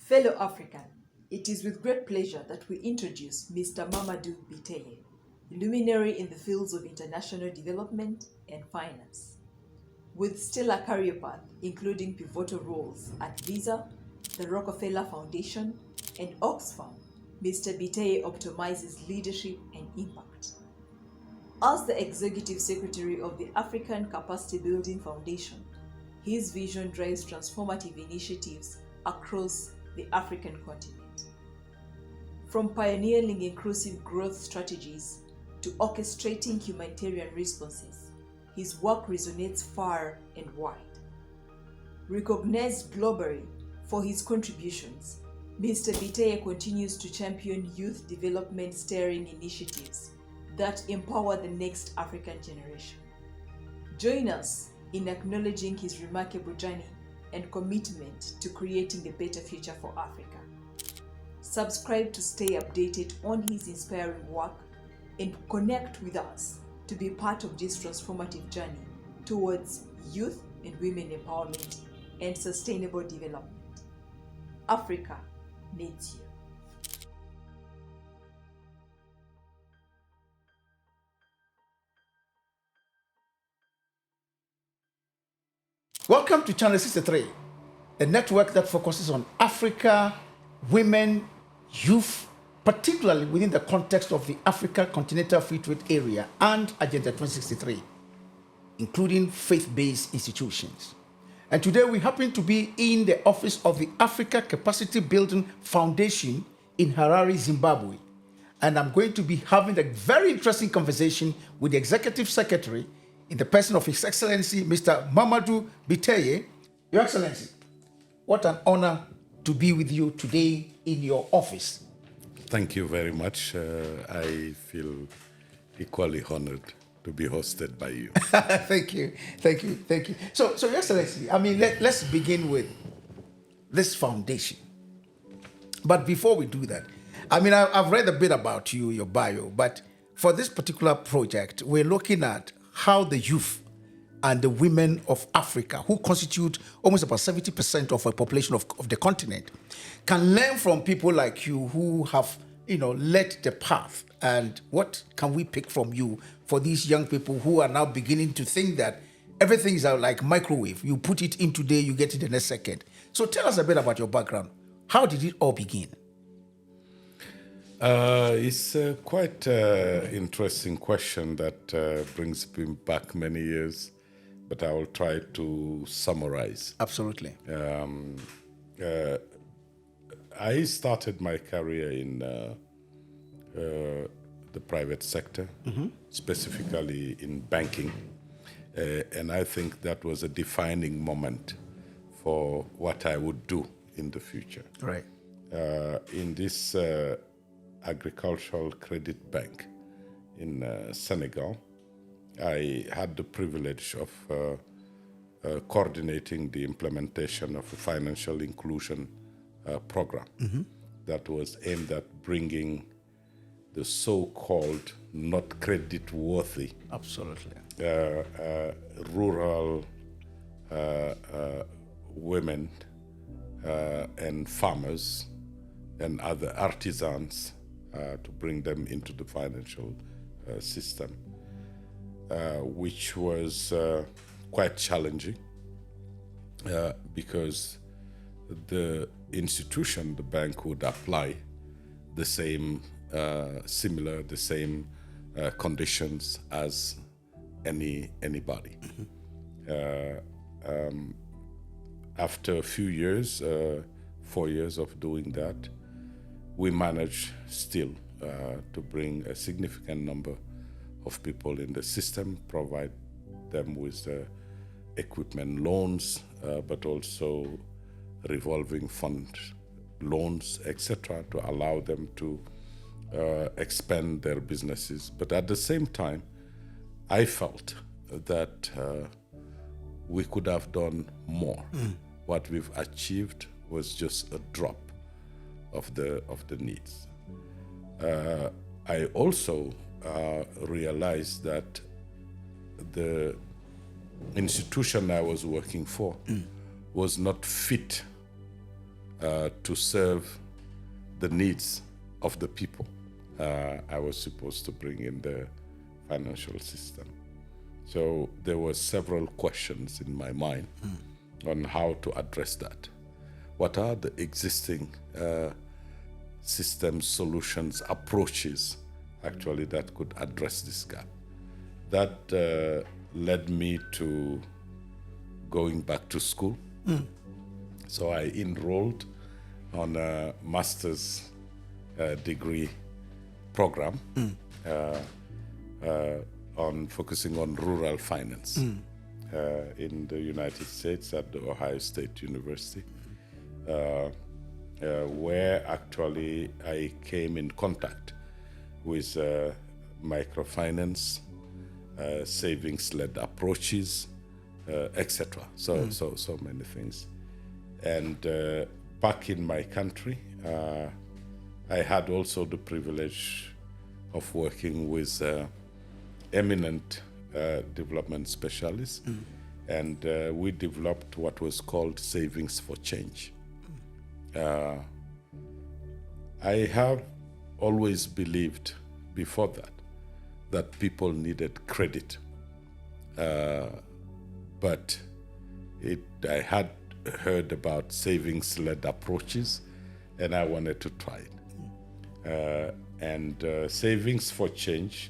Fellow African, it is with great pleasure that we introduce Mr. Mamadu Biteye, luminary in the fields of international development and finance. With stellar career path, including pivotal roles at Visa, the Rockefeller Foundation, and Oxfam, Mr. Biteye optimizes leadership and impact. As the Executive Secretary of the African Capacity Building Foundation, his vision drives transformative initiatives across the African continent. From pioneering inclusive growth strategies to orchestrating humanitarian responses, his work resonates far and wide. Recognized globally for his contributions, Mr. Biteye continues to champion youth development steering initiatives that empower the next African generation. Join us in acknowledging his remarkable journey and commitment to creating a better future for Africa. Subscribe to stay updated on his inspiring work and connect with us to be part of this transformative journey towards youth and women empowerment and sustainable development. Africa needs you. Welcome to Channel 63, a network that focuses on Africa, women, youth, particularly within the context of the Africa Continental Free Trade Area and Agenda 2063, including faith-based institutions. And today we happen to be in the office of the Africa Capacity Building Foundation in Harare, Zimbabwe. And I'm going to be having a very interesting conversation with the Executive Secretary in the person of His Excellency, Mr. Mamadu Biteye. Your Excellency, what an honor to be with you today in your office. Thank you very much. I feel equally honored to be hosted by you. Thank you. So Your Excellency, I mean, let's begin with this foundation. But before we do that, I mean, I've read a bit about you, your bio, but for this particular project, we're looking at how the youth and the women of Africa, who constitute almost about 70% of the population of the continent, can learn from people like you who have, led the path. And what can we pick from you for these young people who are now beginning to think that everything is like microwave? You put it in today, you get it the next second. So tell us a bit about your background. How did it all begin? It's a quite interesting question that brings me back many years, but I will try to summarize. Absolutely. I started my career in the private sector, specifically in banking, and I think that was a defining moment for what I would do in the future. Right. In this agricultural credit bank in Senegal, I had the privilege of coordinating the implementation of a financial inclusion program that was aimed at bringing the so-called not credit-worthy Absolutely. Rural women and farmers and other artisans to bring them into the financial system, which was quite challenging because the institution, the bank, would apply the same conditions as anybody. After a few years, 4 years of doing that, we managed still to bring a significant number of people in the system, provide them with equipment loans, but also revolving fund loans, etc., to allow them to expand their businesses. But at the same time, I felt that we could have done more. What we've achieved was just a drop of the needs. I also realized that the institution I was working for was not fit to serve the needs of the people. I was supposed to bring in the financial system. So there were several questions in my mind on how to address that. What are the existing systems, solutions, approaches actually that could address this gap? That led me to going back to school. So I enrolled on a master's degree program on focusing on rural finance in the United States at the Ohio State University, where actually I came in contact with microfinance, savings-led approaches, etc. So many things. And back in my country, I had also the privilege of working with eminent development specialists, and we developed what was called Savings for Change. I have always believed before that people needed credit, but I had heard about savings-led approaches, and I wanted to try it. And Savings for Change,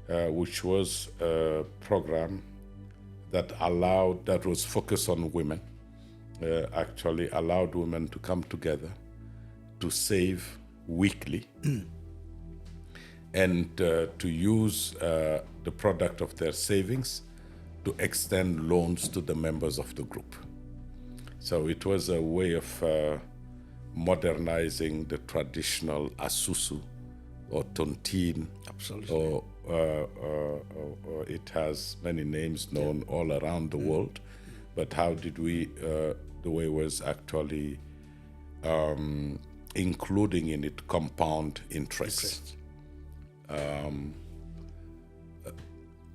which was a program that was focused on women, actually allowed women to come together to save weekly and to use the product of their savings to extend loans to the members of the group. So it was a way of modernizing the traditional asusu or tontine. Absolutely. Or it has many names known all around the world. But how did we, the way was actually including in it compound interest.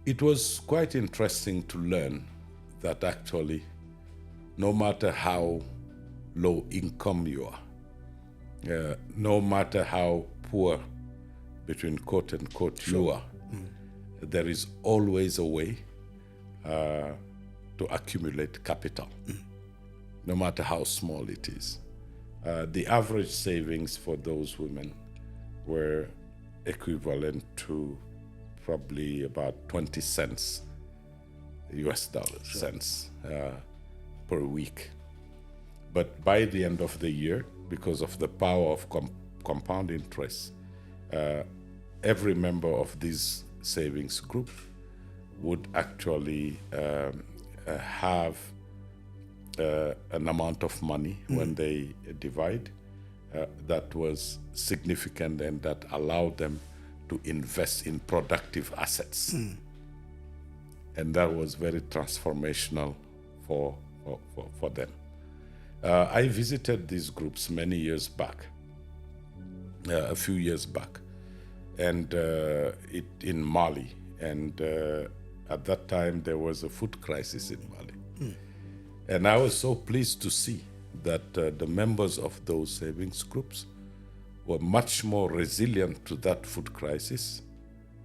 It was quite interesting to learn that actually, no matter how low income you are, no matter how poor, between quote and quote, you are, there is always a way to accumulate capital, no matter how small it is. The average savings for those women were equivalent to probably about 20 cents, US dollars, cents per week. But by the end of the year, because of the power of compound interest, every member of this savings group would actually have an amount of money when they divide that was significant and that allowed them to invest in productive assets. And that was very transformational for them. I visited these groups many years back, a few years back, and in Mali. And at that time, there was a food crisis in Mali. And I was so pleased to see that the members of those savings groups were much more resilient to that food crisis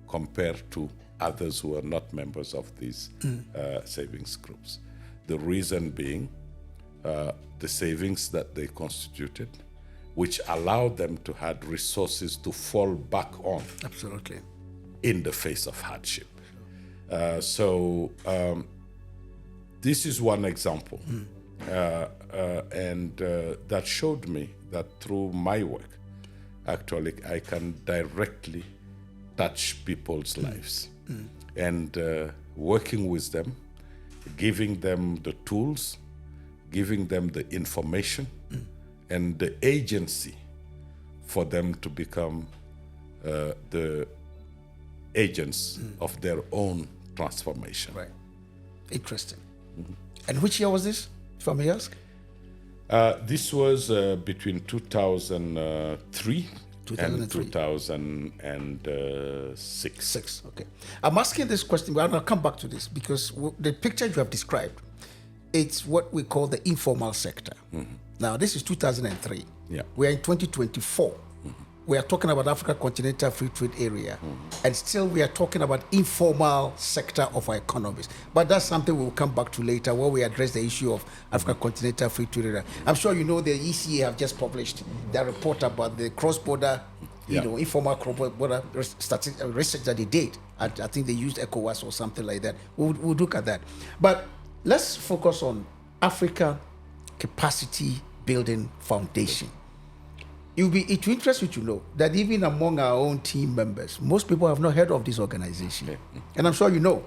compared to others who are not members of these savings groups. The reason being the savings that they constituted, which allowed them to have resources to fall back on. Absolutely. In the face of hardship. This is one example. And that showed me that through my work, actually, I can directly touch people's lives. And working with them, giving them the tools, giving them the information, and the agency for them to become the agents of their own transformation. Right. Interesting. And which year was this, if I may ask? This was between 2003 and 2006. Okay. I'm asking this question, but I'll come back to this because the picture you have described, it's what we call the informal sector. Now, this is 2003. Yeah. We are in 2024. We are talking about Africa Continental Free Trade Area, and still we are talking about informal sector of our economies. But that's something we'll come back to later when we address the issue of Africa Continental Free Trade Area. I'm sure you know the ECA have just published their report about the cross-border, informal cross-border research that they did. I think they used ECOWAS or something like that. We'll look at that. But let's focus on Africa Capacity Building Foundation. It will interest you to know that even among our own team members, most people have not heard of this organization. And I'm sure you know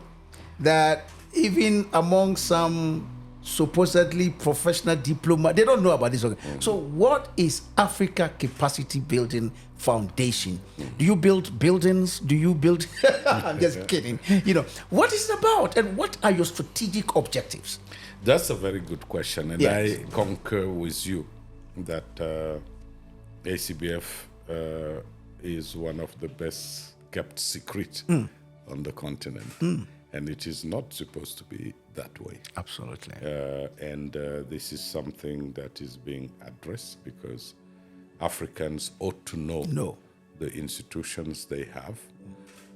that even among some supposedly professional diploma, they don't know about this organization. So what is Africa Capacity Building Foundation? Do you build buildings? Do you build... I'm just kidding. What is it about and what are your strategic objectives? That's a very good question. And yes. I concur with you that ACBF is one of the best kept secret on the continent. And it is not supposed to be that way. Absolutely. And this is something that is being addressed because Africans ought to know the institutions they have.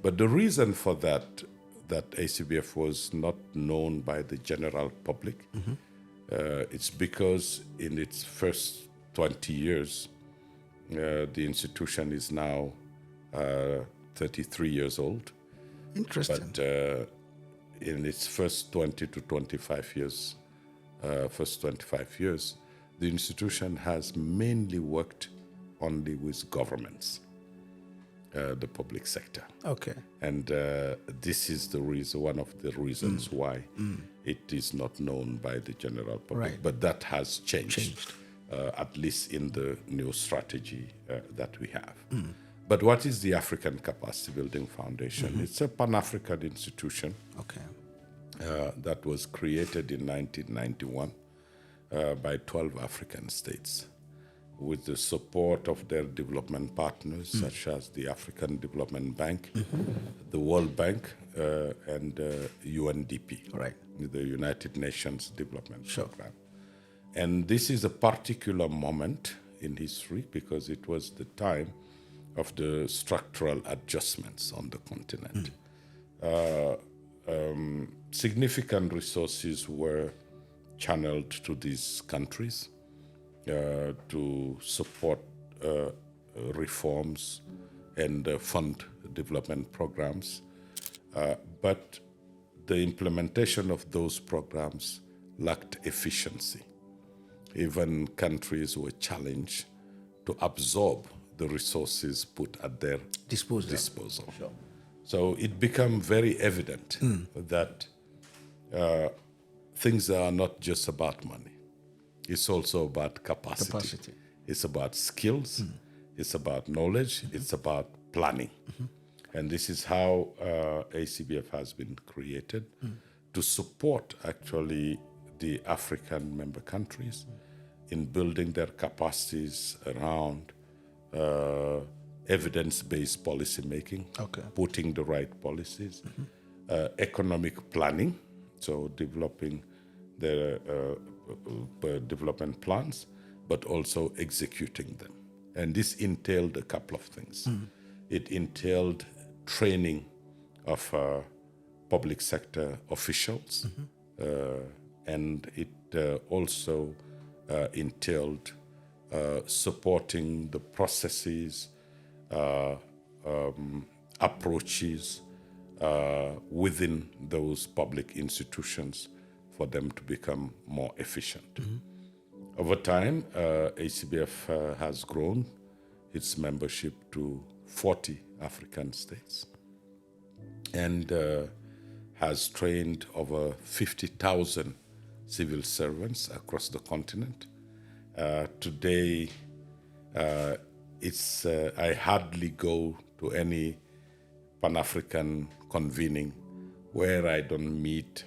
But the reason for that ACBF was not known by the general public, it's because in its first 20 years, the institution is now 33 years old. Interesting. But in its first 20 to 25 years, the institution has mainly worked only with governments, the public sector. Okay. And this is the reason, one of the reasons why it is not known by the general public. Right. But that has changed. At least in the new strategy that we have. But what is the African Capacity Building Foundation? It's a Pan-African institution that was created in 1991 by 12 African states with the support of their development partners, such as the African Development Bank, the World Bank, and UNDP, the United Nations Development Program. And this is a particular moment in history because it was the time of the structural adjustments on the continent. Significant resources were channeled to these countries to support reforms and fund development programs. But the implementation of those programs lacked efficiency. Even countries were challenged to absorb the resources put at their disposal. Sure. So it became very evident that things are not just about money. It's also about capacity. It's about skills. It's about knowledge. It's about planning. And this is how ACBF has been created to support actually the African member countries in building their capacities around evidence-based policy making, putting the right policies, economic planning, so developing their development plans, but also executing them. And this entailed a couple of things. It entailed training of public sector officials, and it also entailed supporting the processes, approaches within those public institutions for them to become more efficient. Over time, ACBF has grown its membership to 40 African states and has trained over 50,000 civil servants across the continent. Today, I hardly go to any Pan-African convening where I don't meet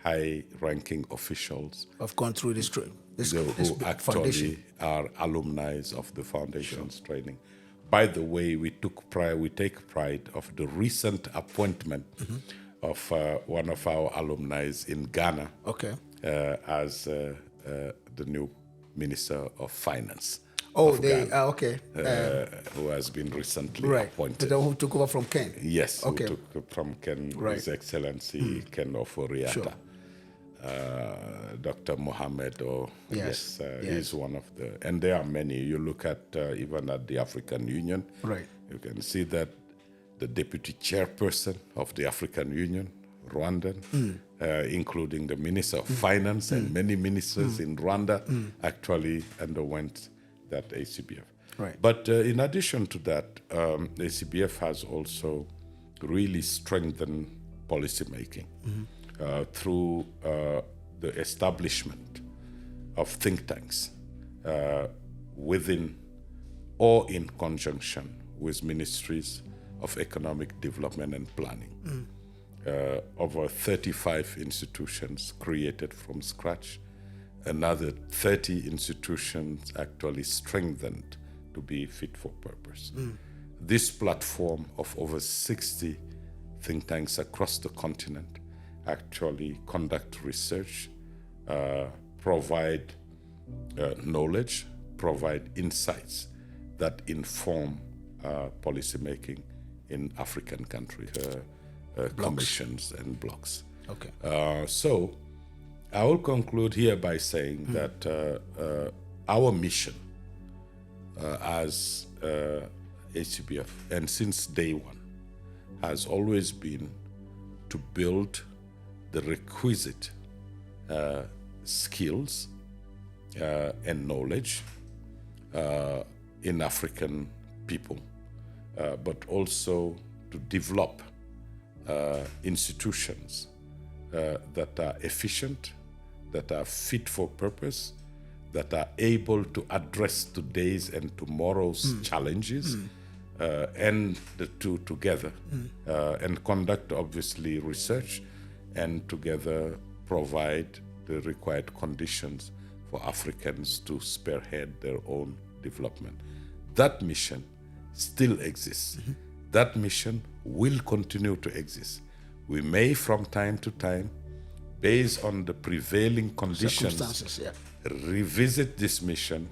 high-ranking officials. I've gone through this trip. Who actually are alumni of the foundation's training. By the way, we take pride of the recent appointment of one of our alumni in Ghana as the new Minister of Finance. Oh, of they Ghana, okay. who has been recently Right. appointed. The who took over from Ken. Yes, Okay. who took from Ken, Right. His Excellency Ken Oforiatta. Sure. Dr. Mohamed, Yes, yes. he's one of the, and there are many. You look at even at the African Union, Right. you can see that the deputy chairperson of the African Union, Rwandan, including the Minister of Finance and many ministers in Rwanda, actually underwent that ACBF. Right. But in addition to that, ACBF has also really strengthened policymaking through the establishment of think tanks within or in conjunction with ministries of economic development and planning. Over 35 institutions created from scratch, another 30 institutions actually strengthened to be fit for purpose. This platform of over 60 think tanks across the continent actually conduct research, provide knowledge, provide insights that inform policymaking in African countries, commissions and blocks. Okay. So I will conclude here by saying that our mission as ACBF, and since day one, has always been to build the requisite skills and knowledge in African people, but also to develop institutions that are efficient, that are fit for purpose, that are able to address today's and tomorrow's challenges, and the two together, and conduct, obviously, research, and together provide the required conditions for Africans to spearhead their own development. That mission still exists. That mission will continue to exist. We may, from time to time, based on the prevailing conditions, revisit this mission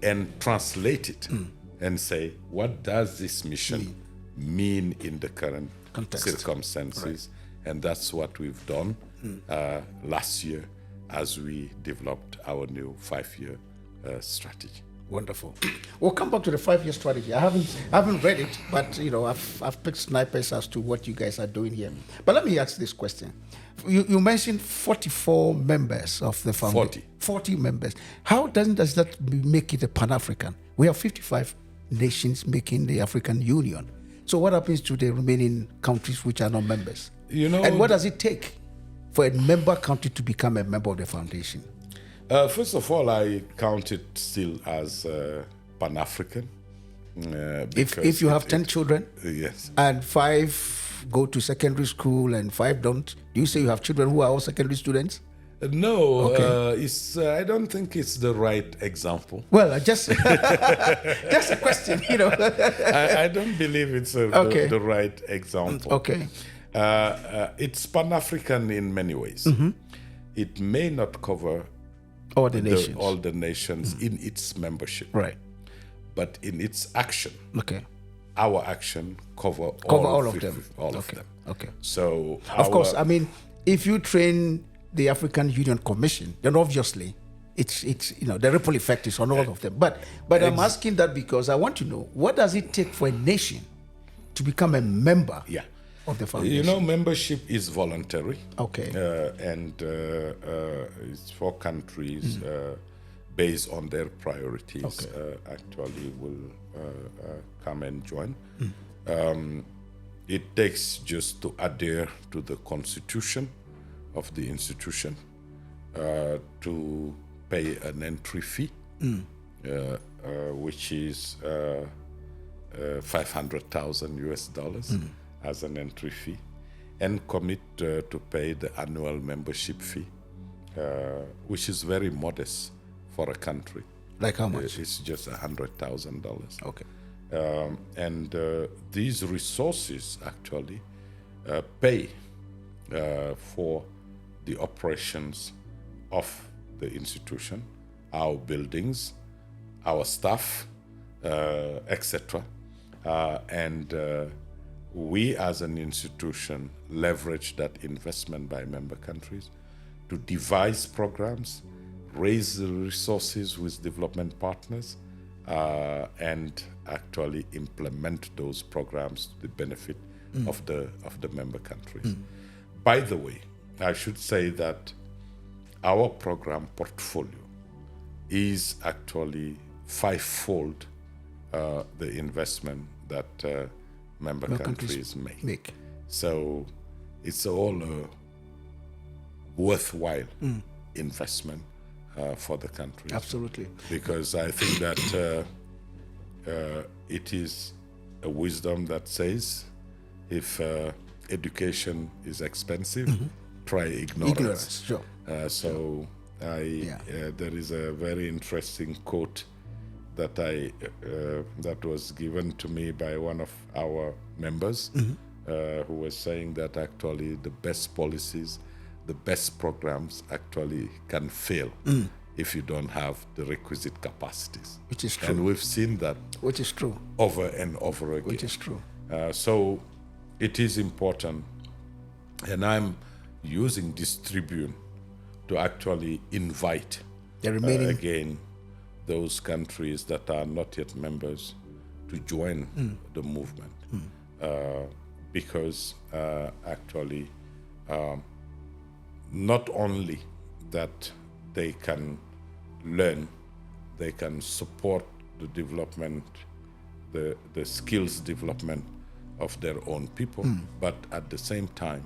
and translate it and say, what does this mission mean in the current circumstances? Right. And that's what we've done last year as we developed our new 5-year strategy. Wonderful. We'll come back to the 5-year strategy. I haven't read it, but I've picked snipers as to what you guys are doing here. But let me ask this question. You mentioned 44 members of the foundation. 40 members. How does that make it a Pan-African? We have 55 nations making the African Union. So what happens to the remaining countries which are not members? And what does it take for a member country to become a member of the foundation? First of all, I count it still as Pan-African. If you have 10 children, yes, and 5 go to secondary school and 5 don't, do you say you have children who are all secondary students? No, I don't think it's the right example. Well, just a question, I don't believe it's the right example. Okay. It's Pan-African in many ways. It may not cover all the nations in its membership. Right. But in its action, our action cover all of them. All of them. Okay. So of course, I mean, if you train the African Union Commission, then obviously it's the ripple effect is on all of them. But I'm asking that because I want to know, what does it take for a nation to become a member of the foundation? Membership is voluntary. Okay. And it's for countries based on their priorities. Actually, will come and join. It takes just to adhere to the constitution of the institution, to pay an entry fee, which is $500,000 as an entry fee, and commit to pay the annual membership fee, which is very modest for a country. Like how much? It's just $100,000. Okay. And these resources actually pay for the operations of the institution our buildings, our staff, etc. And we as an institution leverage that investment by member countries to devise programs, raise the resources with development partners, and actually implement those programs to the benefit of the member countries. By the way, I should say that our program portfolio is actually fivefold the investment that member countries make. So it's all a worthwhile investment for the country. Absolutely. Because I think that it is a wisdom that says if education is expensive, try ignorance. Sure. So there is a very interesting quote that that was given to me by one of our members, who was saying that actually the best policies, the best programs actually can fail if you don't have the requisite capacities. Which is true. And we've seen that. Which is true. Over and over again. Which is true. So it is important, and I'm using this tribune to actually invite The remaining again those countries that are not yet members to join the movement, because actually not only that they can learn, they can support the development, the skills development of their own people, but at the same time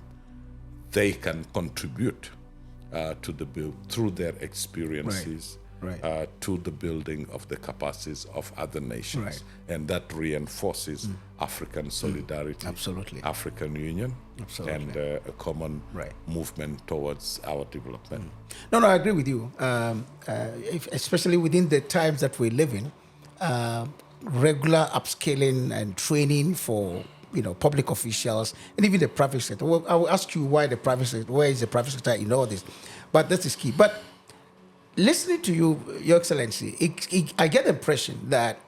they can contribute to the build through their experiences. Right. To the building of the capacities of other nations. Right. And that reinforces African solidarity, Absolutely. African union, Absolutely. and a common movement towards our development. No, I agree with you. Especially within the times that we live in, regular upscaling and training for public officials and even the private sector. Well, I will ask you why the private sector, where is the private sector in all this? But that is key. But listening to you, Your Excellency, I get the impression that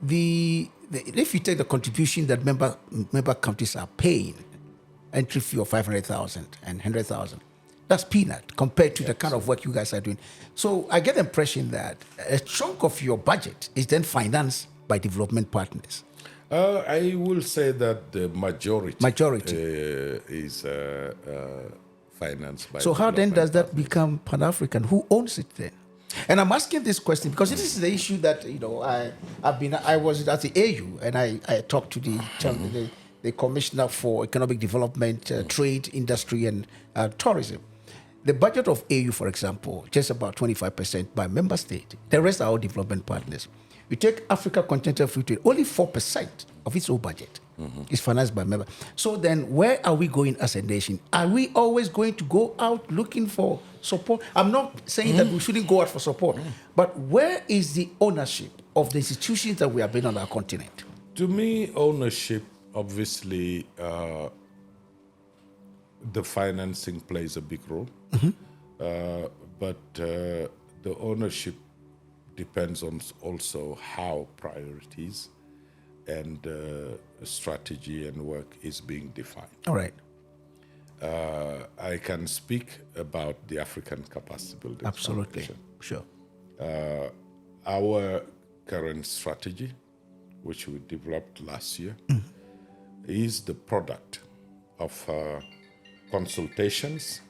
if you take the contribution that member countries are paying, entry fee of 500,000 and 100,000, that's peanut compared to the kind of work you guys are doing. So I get the impression that a chunk of your budget is then financed by development partners. I will say that the majority is financed by. So how then does that become Pan-African? Who owns it then? And I'm asking this question because this is the issue that I was at the AU and I talked to the Commissioner for Economic Development, Trade, Industry and Tourism. The budget of AU, for example, just about 25% by member state. The rest are all development partners. You take Africa Continental Free Trade, only 4% of its whole budget is financed by members. So then where are we going as a nation? Are we always going to go out looking for support? I'm not saying that we shouldn't go out for support, but where is the ownership of the institutions that we have been on our continent? To me, ownership, obviously, the financing plays a big role, but the ownership depends on also how priorities and strategy and work is being defined. All right. I can speak about the African Capacity Building Absolutely. Foundation. Sure. Our current strategy, which we developed last year, is the product of consultations,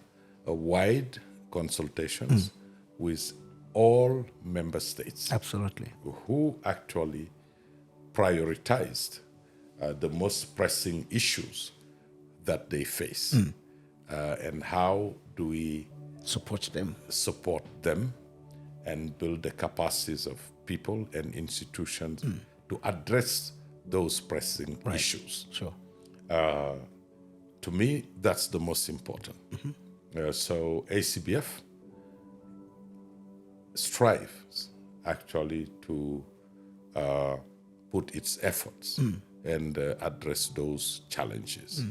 wide consultations with all member states. Absolutely. Who actually prioritized the most pressing issues that they face, and how do we support them and build the capacities of people and institutions to address those pressing issues. Sure. To me, that's the most important. So ACBF strives actually to put its efforts and address those challenges.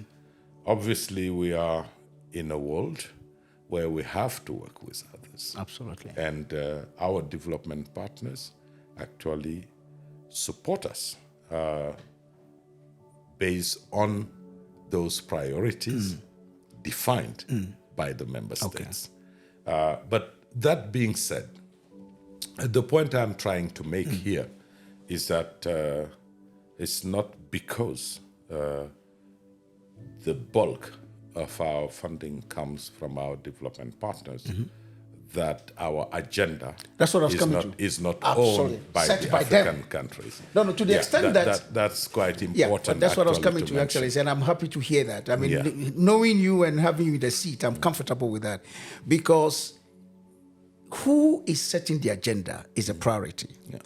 Obviously, we are in a world where we have to work with others. Absolutely. And our development partners actually support us based on those priorities defined by the member states. But that being said, the point I'm trying to make here is that it's not because the bulk of our funding comes from our development partners that our agenda That's what I was coming to. is not Absolutely. owned by Set the by African them. countries. No, to the extent that's quite important. Yeah, but that's what I was coming to mention. actually, and I'm happy to hear that. I mean, Yeah. knowing you and having you in the seat, I'm comfortable with that, because who is setting the agenda is a priority. Yeah.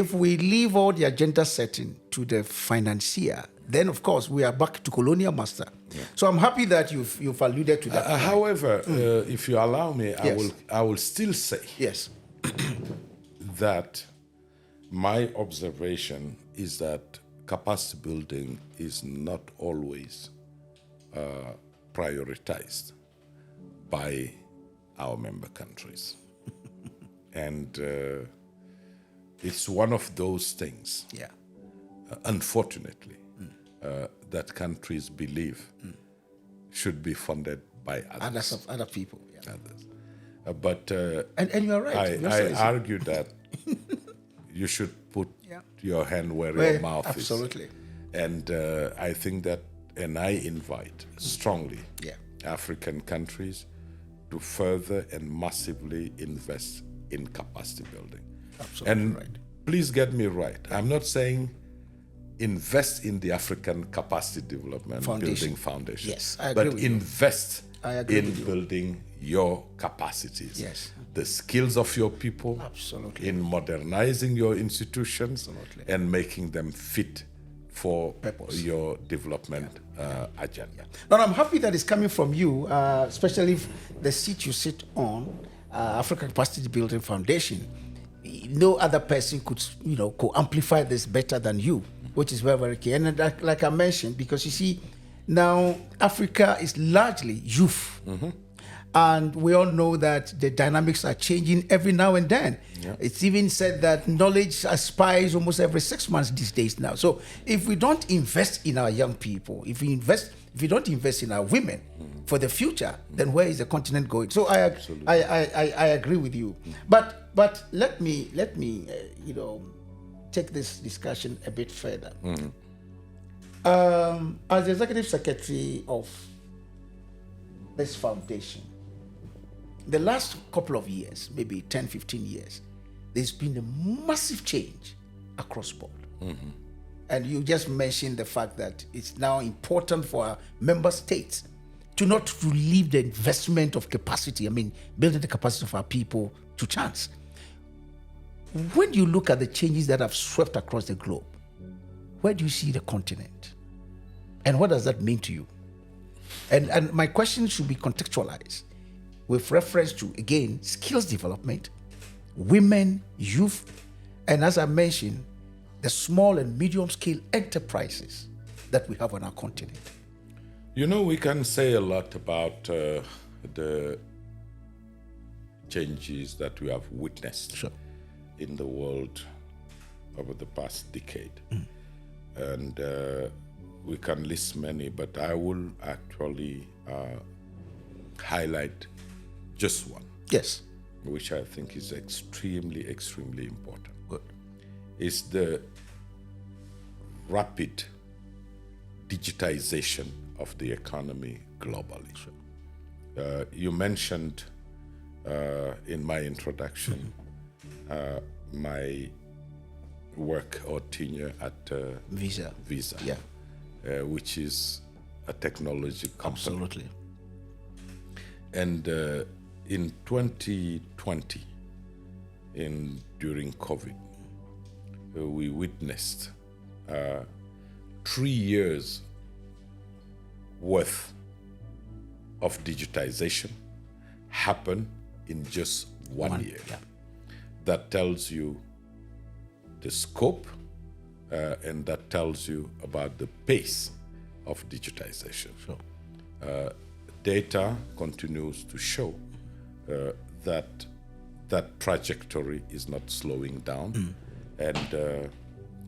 If we leave all the agenda setting to the financier, then of course we are back to colonial master. So I'm happy that you've alluded to that. However, if you allow me, Yes. I will still say Yes. that my observation is that capacity building is not always prioritized by our member countries. And it's one of those things, Yeah. unfortunately, that countries believe should be funded by others. Other people. Yeah. But And you're right. I argue that you should put your hand where your mouth absolutely. is. And I think that, and I invite strongly African countries to further and massively invest in capacity building. Absolutely And right. please get me right. I'm not saying invest in the African Capacity Development Building Foundation. Yes, I agree but with you. invest I agree in with you. building your capacities. Yes. The skills of your people. Absolutely. In modernizing your institutions. Absolutely. And making them fit for Purpose. your development agenda. But I'm happy that it's coming from you, especially if the seat you sit on, Africa Capacity Building Foundation. No other person could, could amplify this better than you, which is very, very key. And like I mentioned, because you see, now Africa is largely youth. And we all know that the dynamics are changing every now and then. Yeah. It's even said that knowledge aspires almost every 6 months these days now. So if we don't invest in our young people, if we don't invest in our women for the future, then where is the continent going? So I agree with you. But let me take this discussion a bit further. As the executive secretary of this foundation, the last couple of years, maybe 10, 15 years, there's been a massive change across board. And you just mentioned the fact that it's now important for our member states to not to leave the investment of capacity, building the capacity of our people to chance. When you look at the changes that have swept across the globe, where do you see the continent? And what does that mean to you? And my question should be contextualized with reference to, again, skills development, women, youth, and as I mentioned, the small and medium-scale enterprises that we have on our continent. We can say a lot about the changes that we have witnessed in the world over the past decade. And we can list many, but I will actually highlight just one. Yes. Which I think is extremely, extremely important. Good. Is the rapid digitization of the economy globally. You mentioned in my introduction my work or tenure at Visa, which is a technology company. Absolutely. And in 2020, during COVID, we witnessed 3 years worth of digitization happen in just one year. Yeah. That tells you the scope and that tells you about the pace of digitization. Sure. Data continues to show that trajectory is not slowing down, and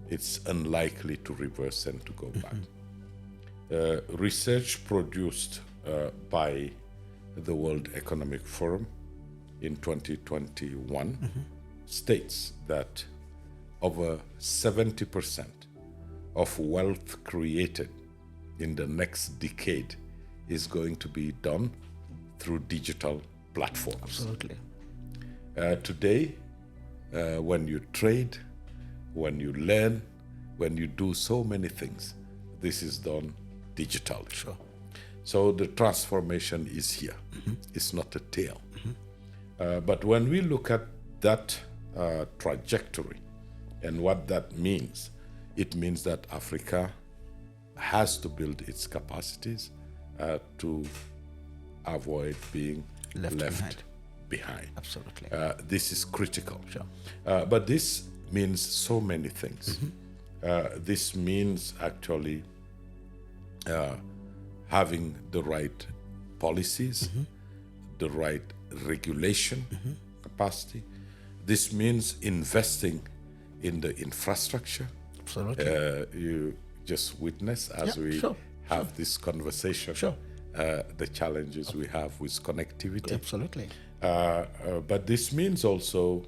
it's unlikely to reverse and to go back. Research produced by the World Economic Forum in 2021 states that over 70% of wealth created in the next decade is going to be done through digital platforms. Absolutely. Today, when you trade, when you learn, when you do so many things, this is done digitally. Sure. So the transformation is here. It's not a tail. But when we look at that trajectory and what that means, it means that Africa has to build its capacities to avoid being left behind. Absolutely. This is critical. Sure. But this means so many things. This means actually having the right policies, the right regulation capacity. This means investing in the infrastructure. Absolutely. You just witness as we have this conversation the challenges we have with connectivity. Absolutely. But this means also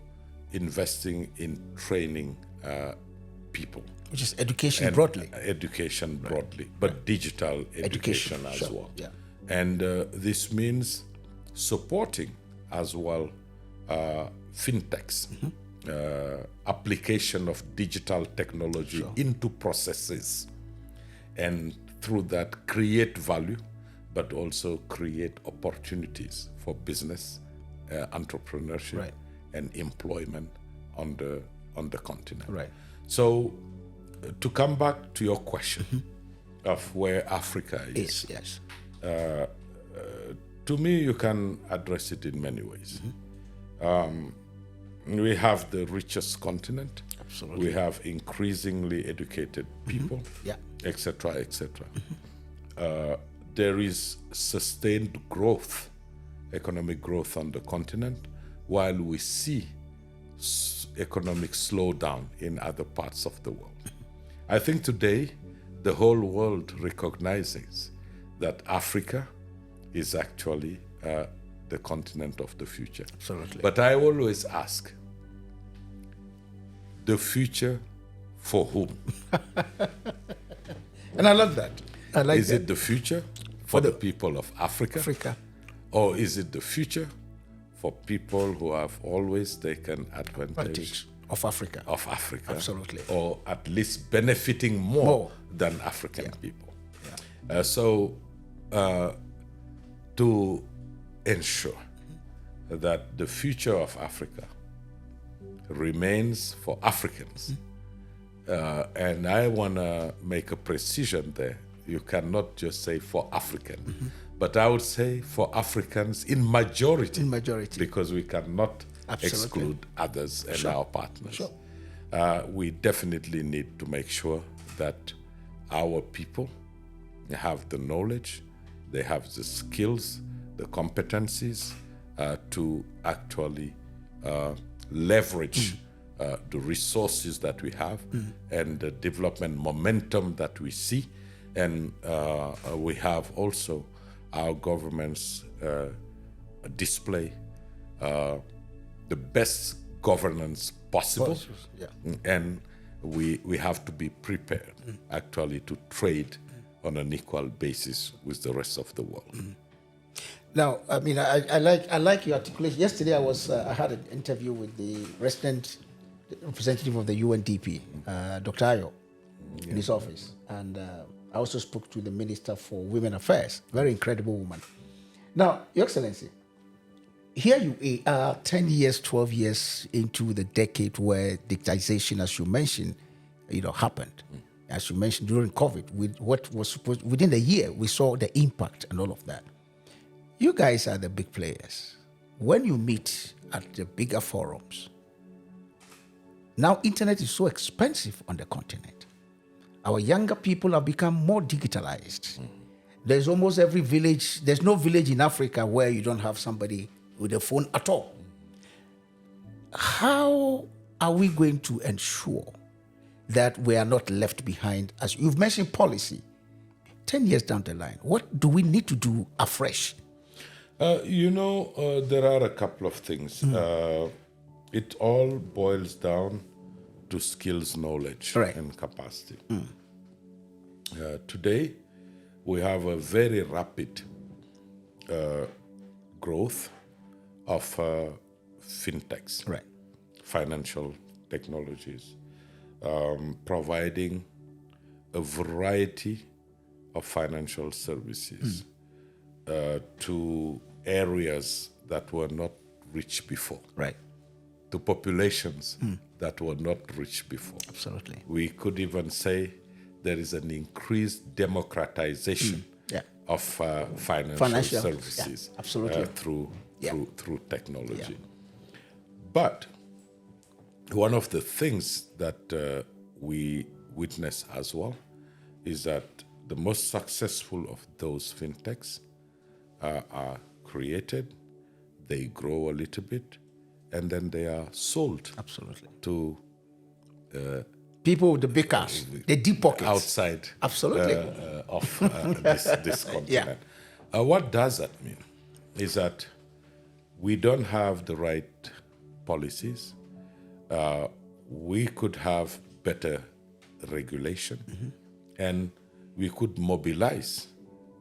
investing in training people. Which is education broadly. Education broadly, but digital education as well. Yeah. And this means supporting as well fintechs, application of digital technology into processes, and through that create value, but also create opportunities for business, entrepreneurship, and employment on the continent. Right. So, to come back to your question of where Africa is, Yes. To me, you can address it in many ways. We have the richest continent. Absolutely. We have increasingly educated people, Yeah. etc., etc. There is sustained growth, economic growth on the continent, while we see economic slowdown in other parts of the world. I think today the whole world recognizes that Africa is actually the continent of the future. Absolutely. But I always ask, the future for whom? And I love that. I like Is that. it the future for the people of Africa? Or is it the future for people who have always taken advantage of Africa? Of Africa. Absolutely. Or at least benefiting more than African people. Yeah. To ensure that the future of Africa remains for Africans, and I want to make a precision there. You cannot just say for African, but I would say for Africans in majority. In majority. Because we cannot exclude others and our partners. We definitely need to make sure that our people have the knowledge, they have the skills, the competencies to actually leverage the resources that we have and the development momentum that we see. And we have also our governments display the best governance possible. And we have to be prepared actually to trade on an equal basis with the rest of the world. Now, I mean, I like your articulation. Yesterday, I had an interview with the resident representative of the UNDP, Dr. Ayo, in his office, and I also spoke to the Minister for Women Affairs, very incredible woman. Now, Your Excellency, here you are 10 years, 12 years into the decade where digitization, as you mentioned, happened. As you mentioned, during COVID, with what was supposed, within a year, we saw the impact and all of that. You guys are the big players. When you meet at the bigger forums, now internet is so expensive on the continent. Our younger people have become more digitalized. There's almost every village, there's no village in Africa where you don't have somebody with a phone at all. How are we going to ensure that we are not left behind? As you've mentioned policy, 10 years down the line, what do we need to do afresh? There are a couple of things. It all boils down to skills, knowledge, Right. and capacity. Today, we have a very rapid growth of fintechs, Right. financial technologies, providing a variety of financial services to areas that were not reached before, Right. to populations that were not reached before. Absolutely. We could even say there is an increased democratization Yeah. of financial services yeah, absolutely. through technology. But one of the things that we witness as well is that the most successful of those fintechs are created, they grow a little bit, and then they are sold Absolutely. to People with the big cars, the deep pockets. outside Absolutely. of this continent. What does that mean? Is that we don't have the right policies. We could have better regulation, and we could mobilize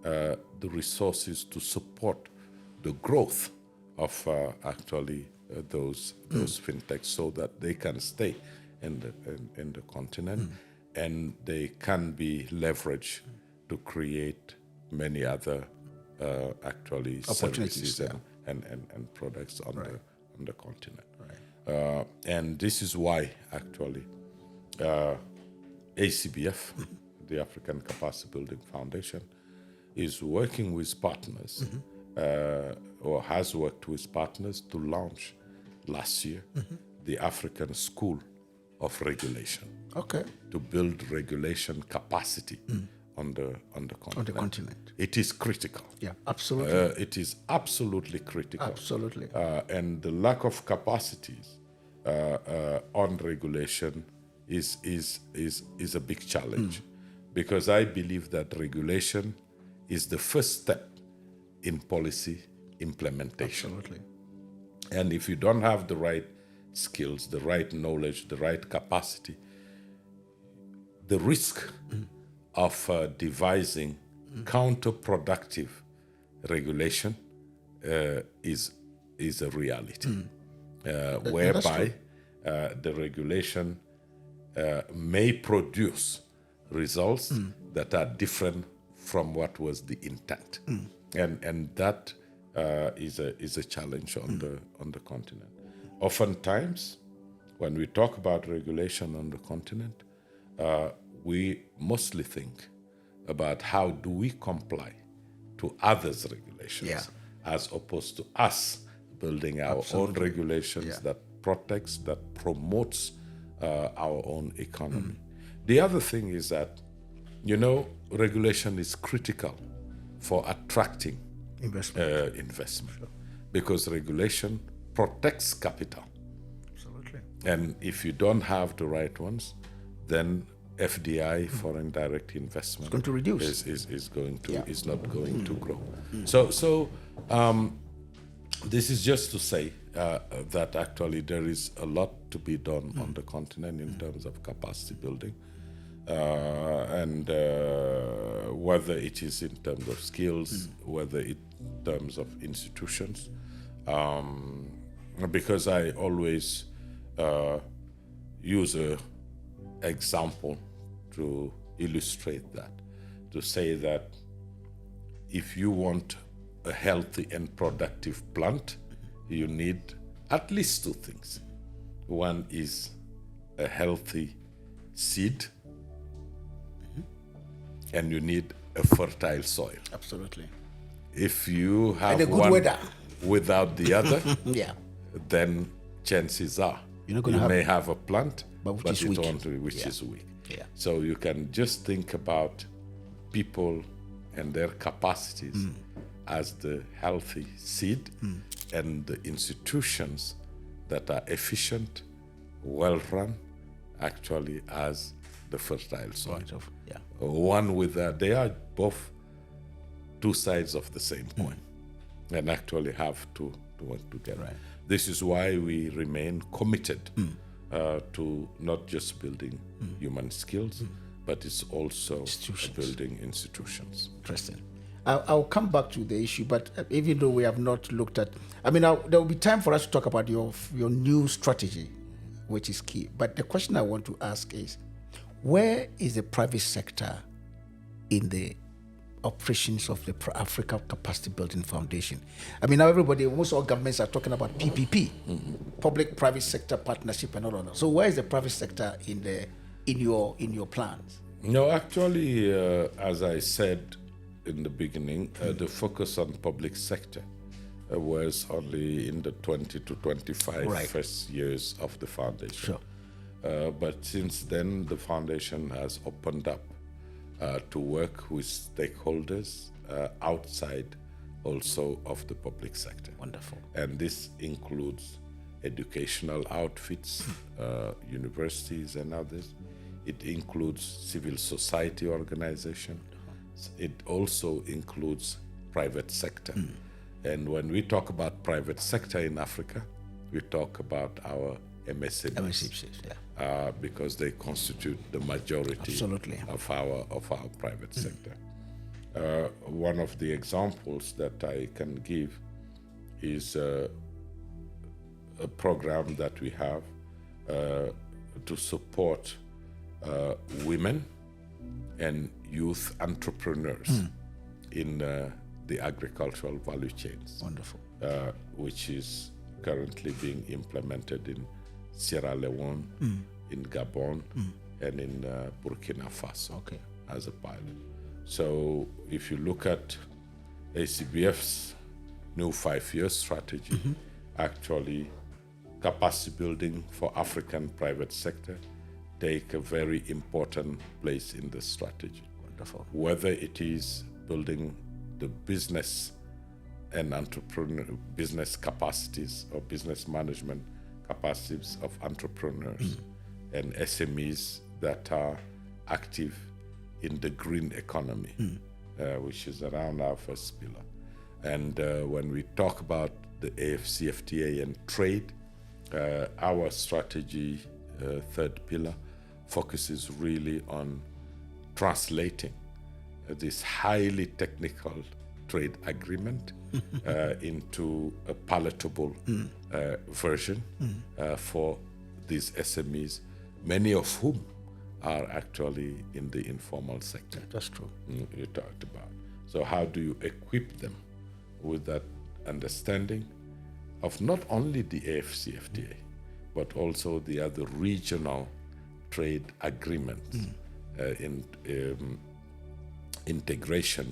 the resources to support the growth of those fintechs so that they can stay in the continent, and they can be leveraged to create many other Opportunities, services and products on the continent. And this is why actually ACBF, the African Capacity Building Foundation, is working with partners or has worked with partners to launch last year the African School of Regulation. Okay. To build regulation capacity on the continent. On the continent. It is critical. Yeah, absolutely. It is absolutely critical. Absolutely. And the lack of capacities on regulation is a big challenge, because I believe that regulation is the first step in policy implementation. Absolutely. And if you don't have the right skills, the right knowledge, the right capacity, the risk of devising counterproductive regulation is a reality, whereby the regulation may produce results that are different from what was the intent, and that is a challenge on the continent. Oftentimes, when we talk about regulation on the continent, we mostly think about how do we comply to others' regulations, as opposed to us building our own regulations that protects, that promotes our own economy. The other thing is that, regulation is critical for attracting investment, because regulation protects capital. Absolutely. And if you don't have the right ones, then FDI, foreign direct investment, It's going to reduce. is not going to grow. So this is just to say that actually there is a lot to be done on the continent in terms of capacity building, and whether it is in terms of skills, whether in terms of institutions, because I always use a example to illustrate that, to say that if you want a healthy and productive plant, you need at least two things. One is a healthy seed, and you need a fertile soil. Absolutely. If you have And a good one weather. without the other, Yeah. then chances are You're not gonna you have- may have a plant, but which but is it weak. which is weak. Yeah. So you can just think about people and their capacities as the healthy seed, and the institutions that are efficient, well-run, actually as the fertile soil. Yeah. One with that, they are both two sides of the same coin, and actually have to work together. Right. This is why we remain committed to not just building human skills, but it's also building institutions. Interesting. I'll come back to the issue, but even though we have not looked at, there will be time for us to talk about your new strategy, which is key. But the question I want to ask is, where is the private sector in the operations of the Africa Capacity Building Foundation? Now everybody, most all governments are talking about PPP, public-private sector partnership, and all of that. So where is the private sector in your plans? No, actually, as I said in the beginning, the focus on public sector was only in the 20 to 25 first years of the foundation. Sure. But since then, the foundation has opened up to work with stakeholders outside also of the public sector. Wonderful. And this includes educational outfits, universities and others. It includes civil society organization. It also includes private sector. And when we talk about private sector in Africa, we talk about our MSMEs. Because they constitute the majority of our private sector. One of the examples that I can give is a program that we have to support women and youth entrepreneurs in the agricultural value chains. Wonderful. Which is currently being implemented in Sierra Leone, in Gabon, and in Burkina Faso as a pilot. So if you look at ACBF's new 5-year strategy, actually capacity building for African private sector take a very important place in the strategy. Wonderful. Whether it is building the business and entrepreneur business capacities or business management capacities of entrepreneurs and SMEs that are active in the green economy, which is around our first pillar. And when we talk about the AFCFTA and trade, our strategy, third pillar, focuses really on translating this highly technical trade agreement into a palatable version for these SMEs, many of whom are actually in the informal sector. That's true. You talked about. So how do you equip them with that understanding of not only the AFCFTA, but also the other regional trade agreements,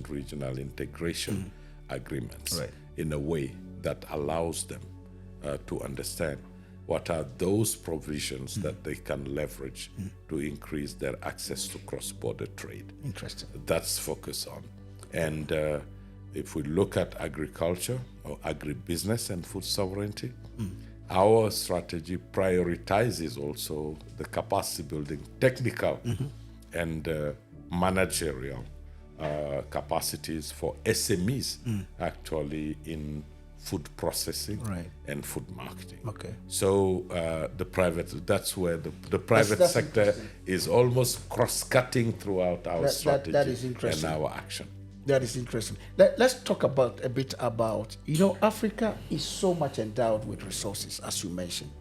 regional integration agreements, in a way that allows them to understand what are those provisions that they can leverage to increase their access to cross-border trade. Interesting. That's focus on. And if we look at agriculture or agribusiness and food sovereignty, our strategy prioritizes also the capacity building, technical and managerial capacities for SMEs actually in food processing and food marketing. Okay. So that's where the private sector is almost cross-cutting throughout our strategy that is interesting. And our action. That is interesting. Let's talk a bit about, Africa is so much endowed with resources, as you mentioned.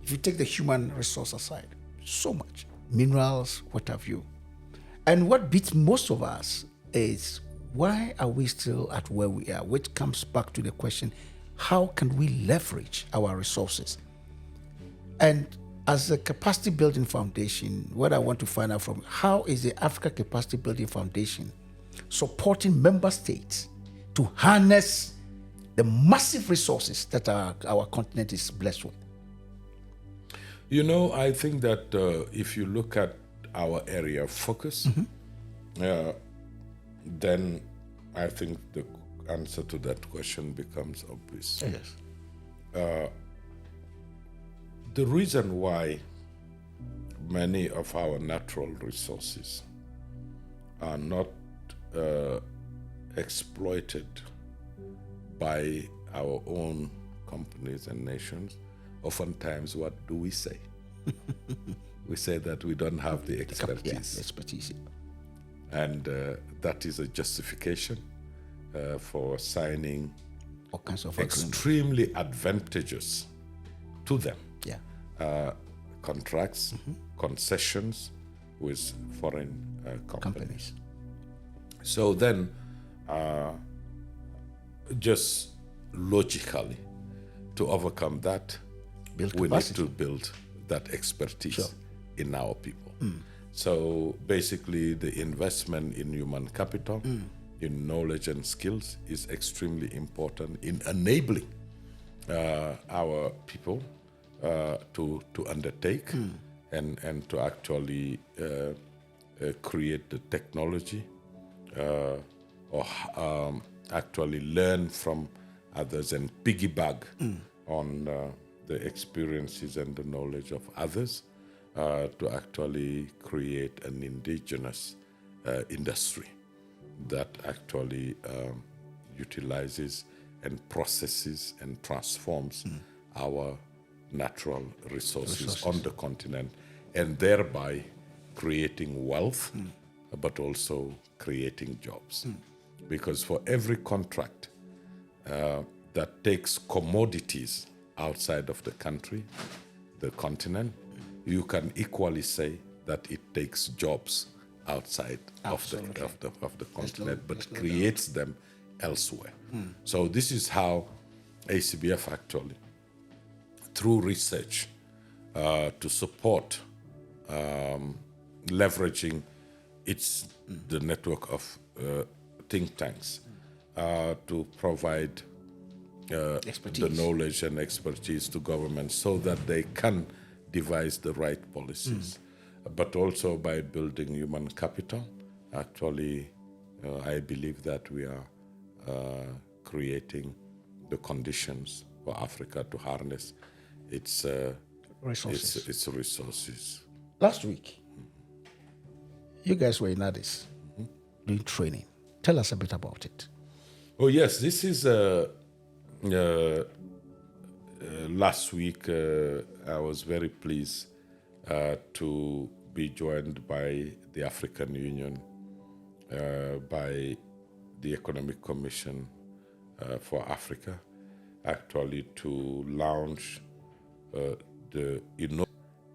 If you take the human resource aside, so much. Minerals, what have you. And what beats most of us is, why are we still at where we are? Which comes back to the question, how can we leverage our resources? And as a capacity building foundation, what I want to find out from, how is the Africa Capacity Building Foundation supporting member states to harness the massive resources that our continent is blessed with? I think that if you look at our area of focus, then I think answer to that question becomes obvious. Yes. The reason why many of our natural resources are not exploited by our own companies and nations, oftentimes what do we say? We say that we don't have the expertise. Yeah, expertise. And that is a justification for signing All kinds of agreements. extremely advantageous to them Yeah. contracts, concessions with foreign companies. So then, just logically, to overcome that, Build we capacity. need to build that expertise Sure. in our people. So basically, the investment in human capital, in knowledge and skills, is extremely important in enabling our people to undertake and to actually create the technology or actually learn from others and piggyback on the experiences and the knowledge of others to actually create an indigenous industry that actually utilizes and processes and transforms our natural resources on the continent, and thereby creating wealth, but also creating jobs. Because for every contract that takes commodities outside of the country, the continent, you can equally say that it takes jobs outside of the continent, but creates them elsewhere. So this is how ACBF actually, through research, to support leveraging the network of think tanks to provide the knowledge and expertise to governments so that they can devise the right policies, but also by building human capital. Actually, I believe that we are creating the conditions for Africa to harness its resources. Last week, you guys were in Addis doing training. Tell us a bit about it. Oh yes, this is last week. I was very pleased to be joined by the African Union, by the Economic Commission for Africa, actually to launch the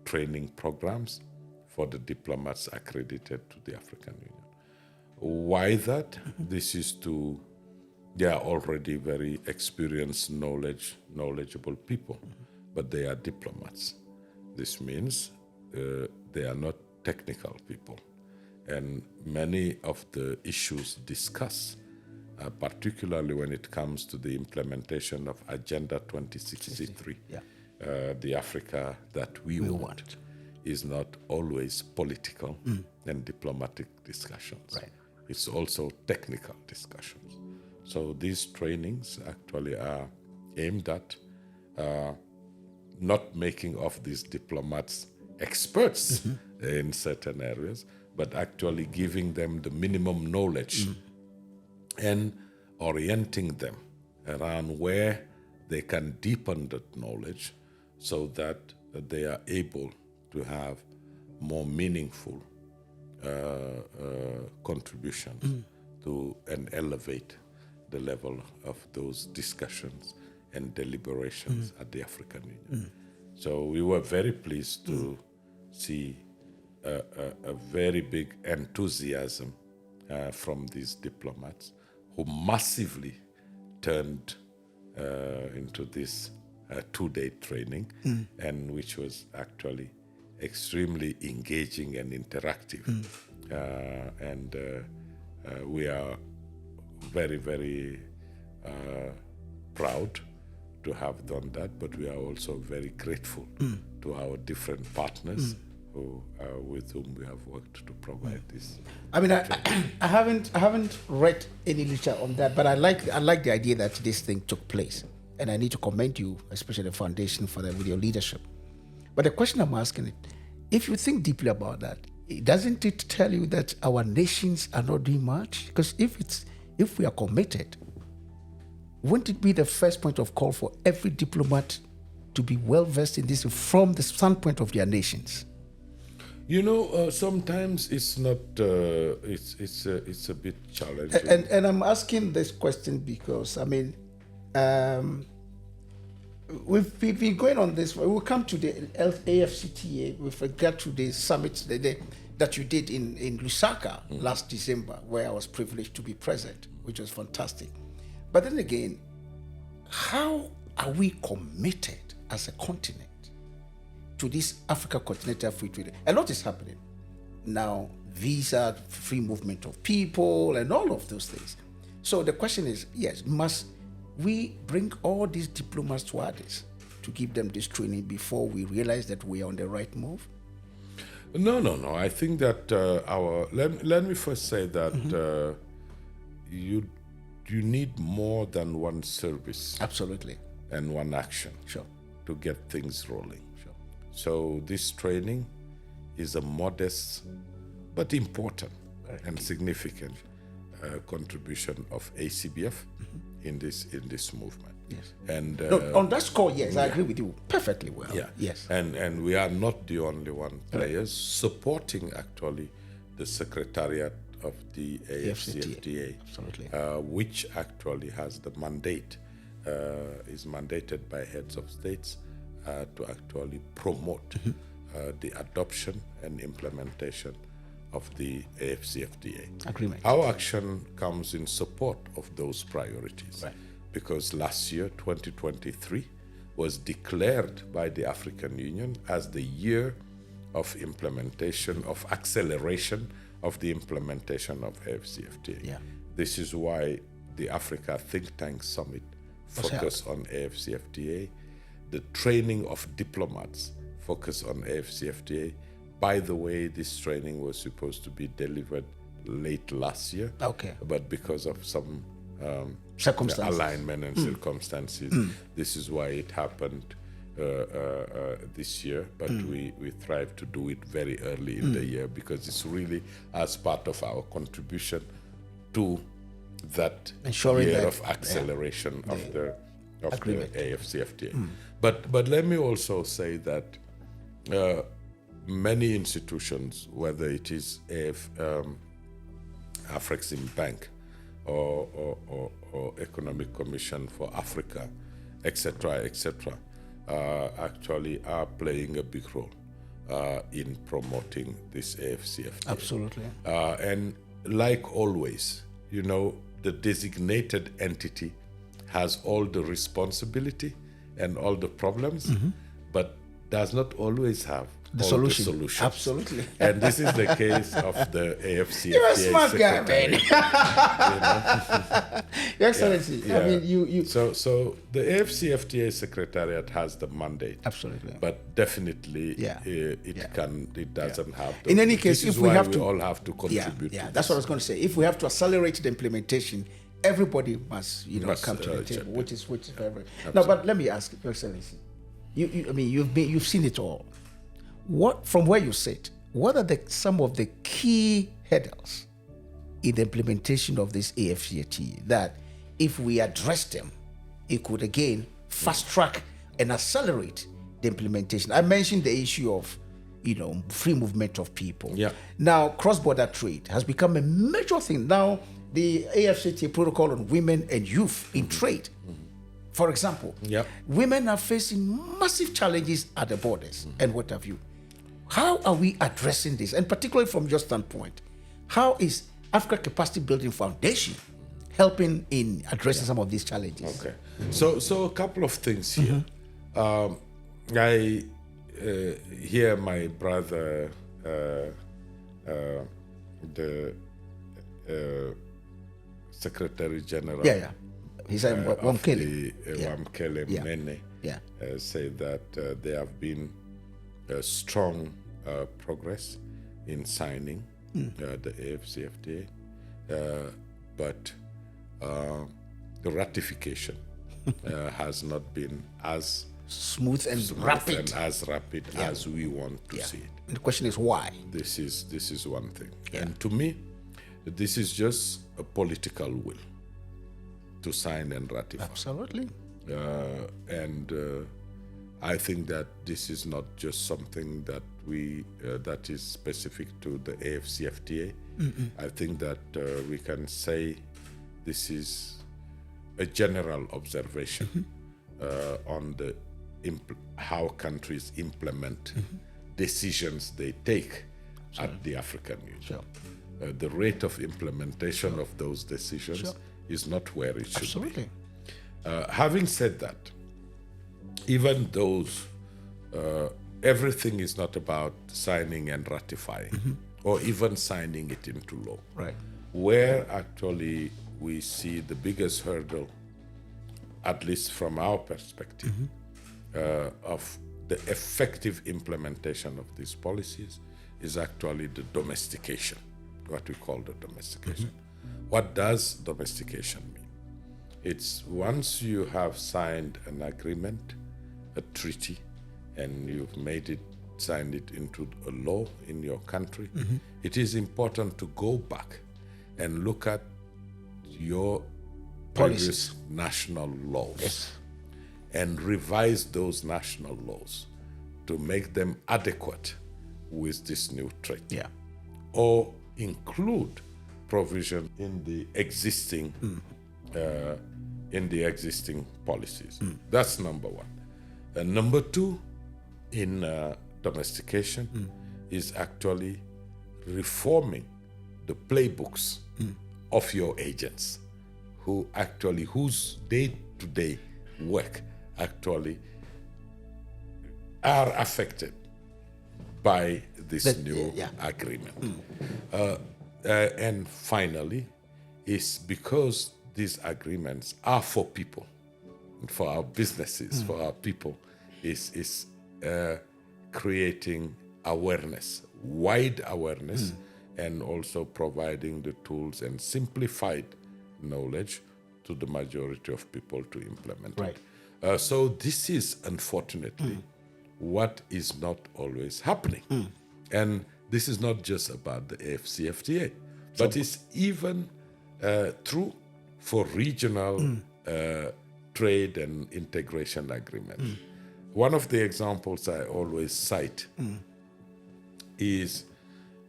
training programs for the diplomats accredited to the African Union. Why that? This is to, they are already very experienced, knowledgeable people, but they are diplomats. This means they are not technical people. And many of the issues discussed, particularly when it comes to the implementation of Agenda 2063, the Africa that we want, is not always political and diplomatic discussions. Right. It's also technical discussions. So these trainings actually are aimed at not making of these diplomats experts in certain areas, but actually giving them the minimum knowledge and orienting them around where they can deepen that knowledge so that they are able to have more meaningful contributions to and elevate the level of those discussions and deliberations at the African Union. So we were very pleased to see a very big enthusiasm from these diplomats who massively turned into this two-day training, and which was actually extremely engaging and interactive. And we are very, very proud to have done that, but we are also very grateful to our different partners with whom we have worked to provide this. I mean, I haven't read any literature on that, but I like the idea that this thing took place, and I need to commend you, especially the foundation, for that with your leadership. But the question I'm asking it, if you think deeply about that, doesn't it tell you that our nations are not doing much? Because if we are committed, wouldn't it be the first point of call for every diplomat to be well versed in this from the standpoint of their nations? You know, sometimes it's not. It's a bit challenging. And I'm asking this question because I mean, we've been going on this. We'll come to the AFCTA with regard to the summit that you did in Lusaka last December, where I was privileged to be present, which was fantastic. But then again, how are we committed as a continent to this Africa Continental Free Trade? A lot is happening now, visa, free movement of people, and all of those things. So the question is, yes, must we bring all these diplomats to others to give them this training before we realize that we are on the right move? No. I think that let me first say that you need more than one service. Absolutely. And one action. Sure. To get things rolling. Sure. So this training is a modest but important and significant contribution of ACBF in this movement. Yes. And on that score, yes, I agree with you perfectly well. Yeah. Yes. And we are not the only one players supporting actually the Secretariat of the AFCFTA, Absolutely. which actually has the mandate, is mandated by heads of states to actually promote the adoption and implementation of the AFCFTA. Agreement. Our action comes in support of those priorities, right, because last year, 2023, was declared by the African Union as the year of implementation, of acceleration of the implementation of AFCFTA. Yeah. This is why the Africa Think Tank Summit focused on AFCFTA. The training of diplomats focused on AFCFTA. By the way, this training was supposed to be delivered late last year. Okay. But because of some circumstances, alignment and circumstances, this is why it happened this year. But we strive to do it very early in the year, because it's really as part of our contribution to that ensuring year that, of acceleration of the AFCFTA. But let me also say that many institutions, whether it is Afrexim Bank or Economic Commission for Africa, etc., actually are playing a big role in promoting this AFCFTA. Absolutely. And like always, you know, the designated entity has all the responsibility and all the problems, but does not always have the all solution. The solutions. Absolutely. And this is the case of the AFCFTA. You're a smart guy, man. Your Excellency, Yeah. I mean, you. So the AFCFTA Secretariat has the mandate. Absolutely. But definitely, Yeah. it doesn't have. In any case, this if is we why have to, all have to contribute. Yeah, to that's this. what I was going to say. If we have to accelerate the implementation, everybody must, Must, come to the chip table, in. which is very. Now, but let me ask, Your Excellency, you've seen it all. What, from where you sit, what are some of the key hurdles in the implementation of this AFCFTA that, if we address them, it could again fast track and accelerate the implementation? I mentioned the issue of, free movement of people. Yeah. Now, cross-border trade has become a major thing. Now, the AFCFTA protocol on women and youth in trade, for example, women are facing massive challenges at the borders and what have you. How are we addressing this? And particularly from your standpoint, how is Africa Capacity Building Foundation helping in addressing some of these challenges? Okay. So a couple of things here. I hear my brother, the Secretary General. He said Wamkele. Wamkele Mnene say that there have been strong progress in signing the AFCFTA, but the ratification has not been as Smooth and rapid. and as rapid as we want to see it. And the question is why? This is one thing. And to me, this is just a political will to sign and ratify. Absolutely. And I think that this is not just something that that is specific to the AFCFTA. I think that we can say this is a general observation on the how countries implement decisions they take at the African Union. Sure. The rate of implementation of those decisions is not where it should Absolutely. be. Having said that, even those, everything is not about signing and ratifying, or even signing it into law. Right. Where actually we see the biggest hurdle, at least from our perspective, of the effective implementation of these policies is actually the domestication, what we call the domestication. What does domestication mean? It's once you have signed an agreement, a treaty, and you've signed it into a law in your country, it is important to go back and look at your previous national laws and revise those national laws to make them adequate with this new treaty, or include provision in the existing policies. That's number one. And number two, in domestication, is actually reforming the playbooks of your agents, whose day-to-day work actually are affected by this new agreement. And finally, is because these agreements are for people, for our businesses, for our people, is creating awareness, wide awareness, and also providing the tools and simplified knowledge to the majority of people to implement it. So this is unfortunately what is not always happening. And this is not just about the AFCFTA, but it's even true for regional trade and integration agreements. One of the examples I always cite is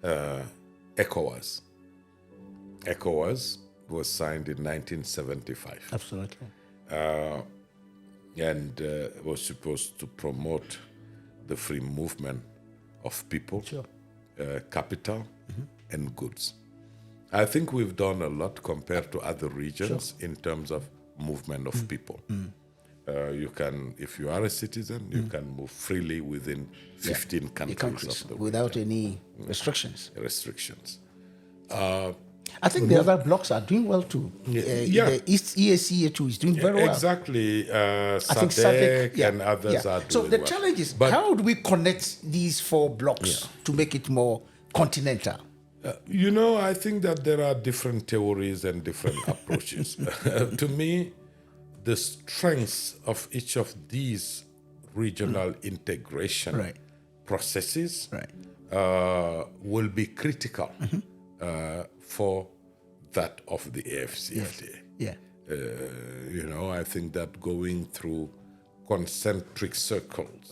ECOWAS. ECOWAS was signed in 1975. Absolutely. And was supposed to promote the free movement of people, capital, and goods. I think we've done a lot compared to other regions in terms of movement of people. You can, if you are a citizen, you can move freely within 15 countries of the without any restrictions. I think the other blocks are doing well too. The East EACA too is doing very well. Exactly. I think SADC and others are doing So the well. challenge is, how do we connect these four blocks to make it more continental? I think that there are different theories and different approaches. To me, the strengths of each of these regional integration processes will be critical for that of the AFCFTA. I think that going through concentric circles,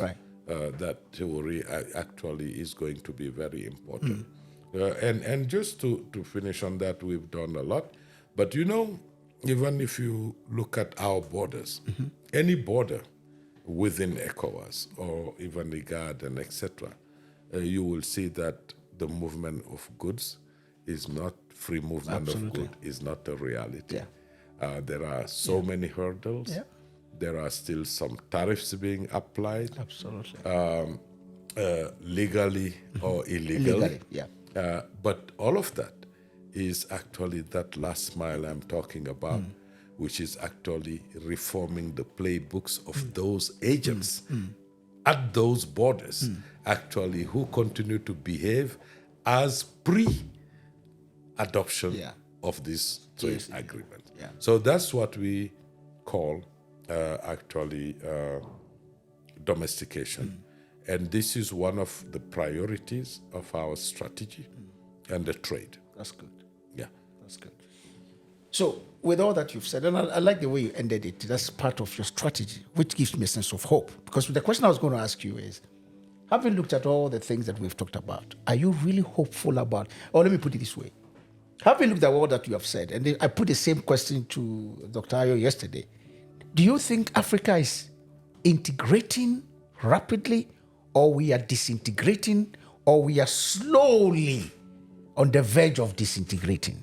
that theory actually is going to be very important. And just to finish on that, we've done a lot. But even if you look at our borders, any border within ECOWAS or even IGAD and etc., you will see that the movement of goods is not, free movement of goods is not a reality. There are so many hurdles. There are still some tariffs being applied. Legally or illegally. But all of that is actually that last mile I'm talking about, which is actually reforming the playbooks of those agents at those borders actually who continue to behave as pre-adoption Yeah. of this trade Yes. agreement. Yeah. So that's what we call domestication. And this is one of the priorities of our strategy and the trade. That's good. Yeah. That's good. So, with all that you've said, and I like the way you ended it, that's part of your strategy, which gives me a sense of hope. Because the question I was going to ask you is, having looked at all the things that we've talked about, are you really hopeful about, or let me put it this way, having looked at all that you have said, and I put the same question to Dr. Ayo yesterday, do you think Africa is integrating rapidly, or we are disintegrating, or we are slowly on the verge of disintegrating?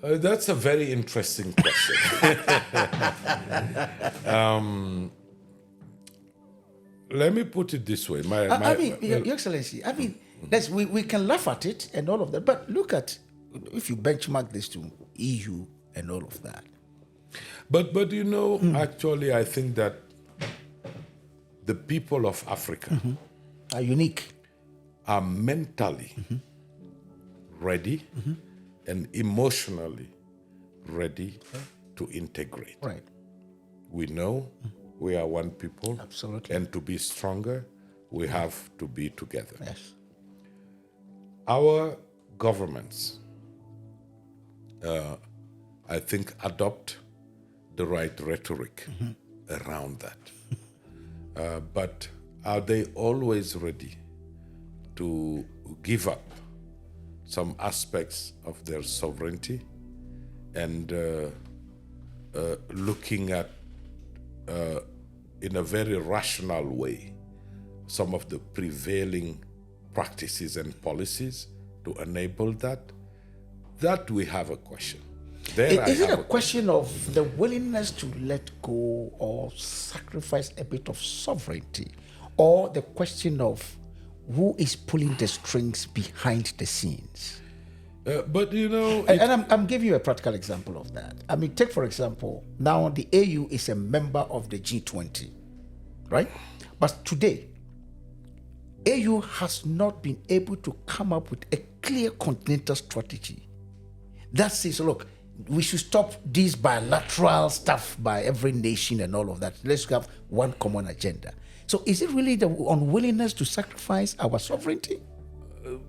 That's a very interesting question. Let me put it this way. Your Excellency, we can laugh at it and all of that, but look at, if you benchmark this to EU and all of that. But actually, I think that the people of Africa Are unique. are mentally ready and emotionally ready to integrate. Right. We know we are one people. Absolutely. And to be stronger, we have to be together. Yes. Our governments, I think, adopt the right rhetoric around that. But are they always ready to give up some aspects of their sovereignty and looking at, in a very rational way, some of the prevailing practices and policies to enable that? That we have a question. Is it a question of the willingness to let go or sacrifice a bit of sovereignty, or the question of who is pulling the strings behind the scenes? But I'm giving you a practical example of that. I mean, take for example, now the AU is a member of the G20, right? But today, AU has not been able to come up with a clear continental strategy that says, look, we should stop this bilateral stuff by every nation and all of that. Let's have one common agenda. So is it really the unwillingness to sacrifice our sovereignty?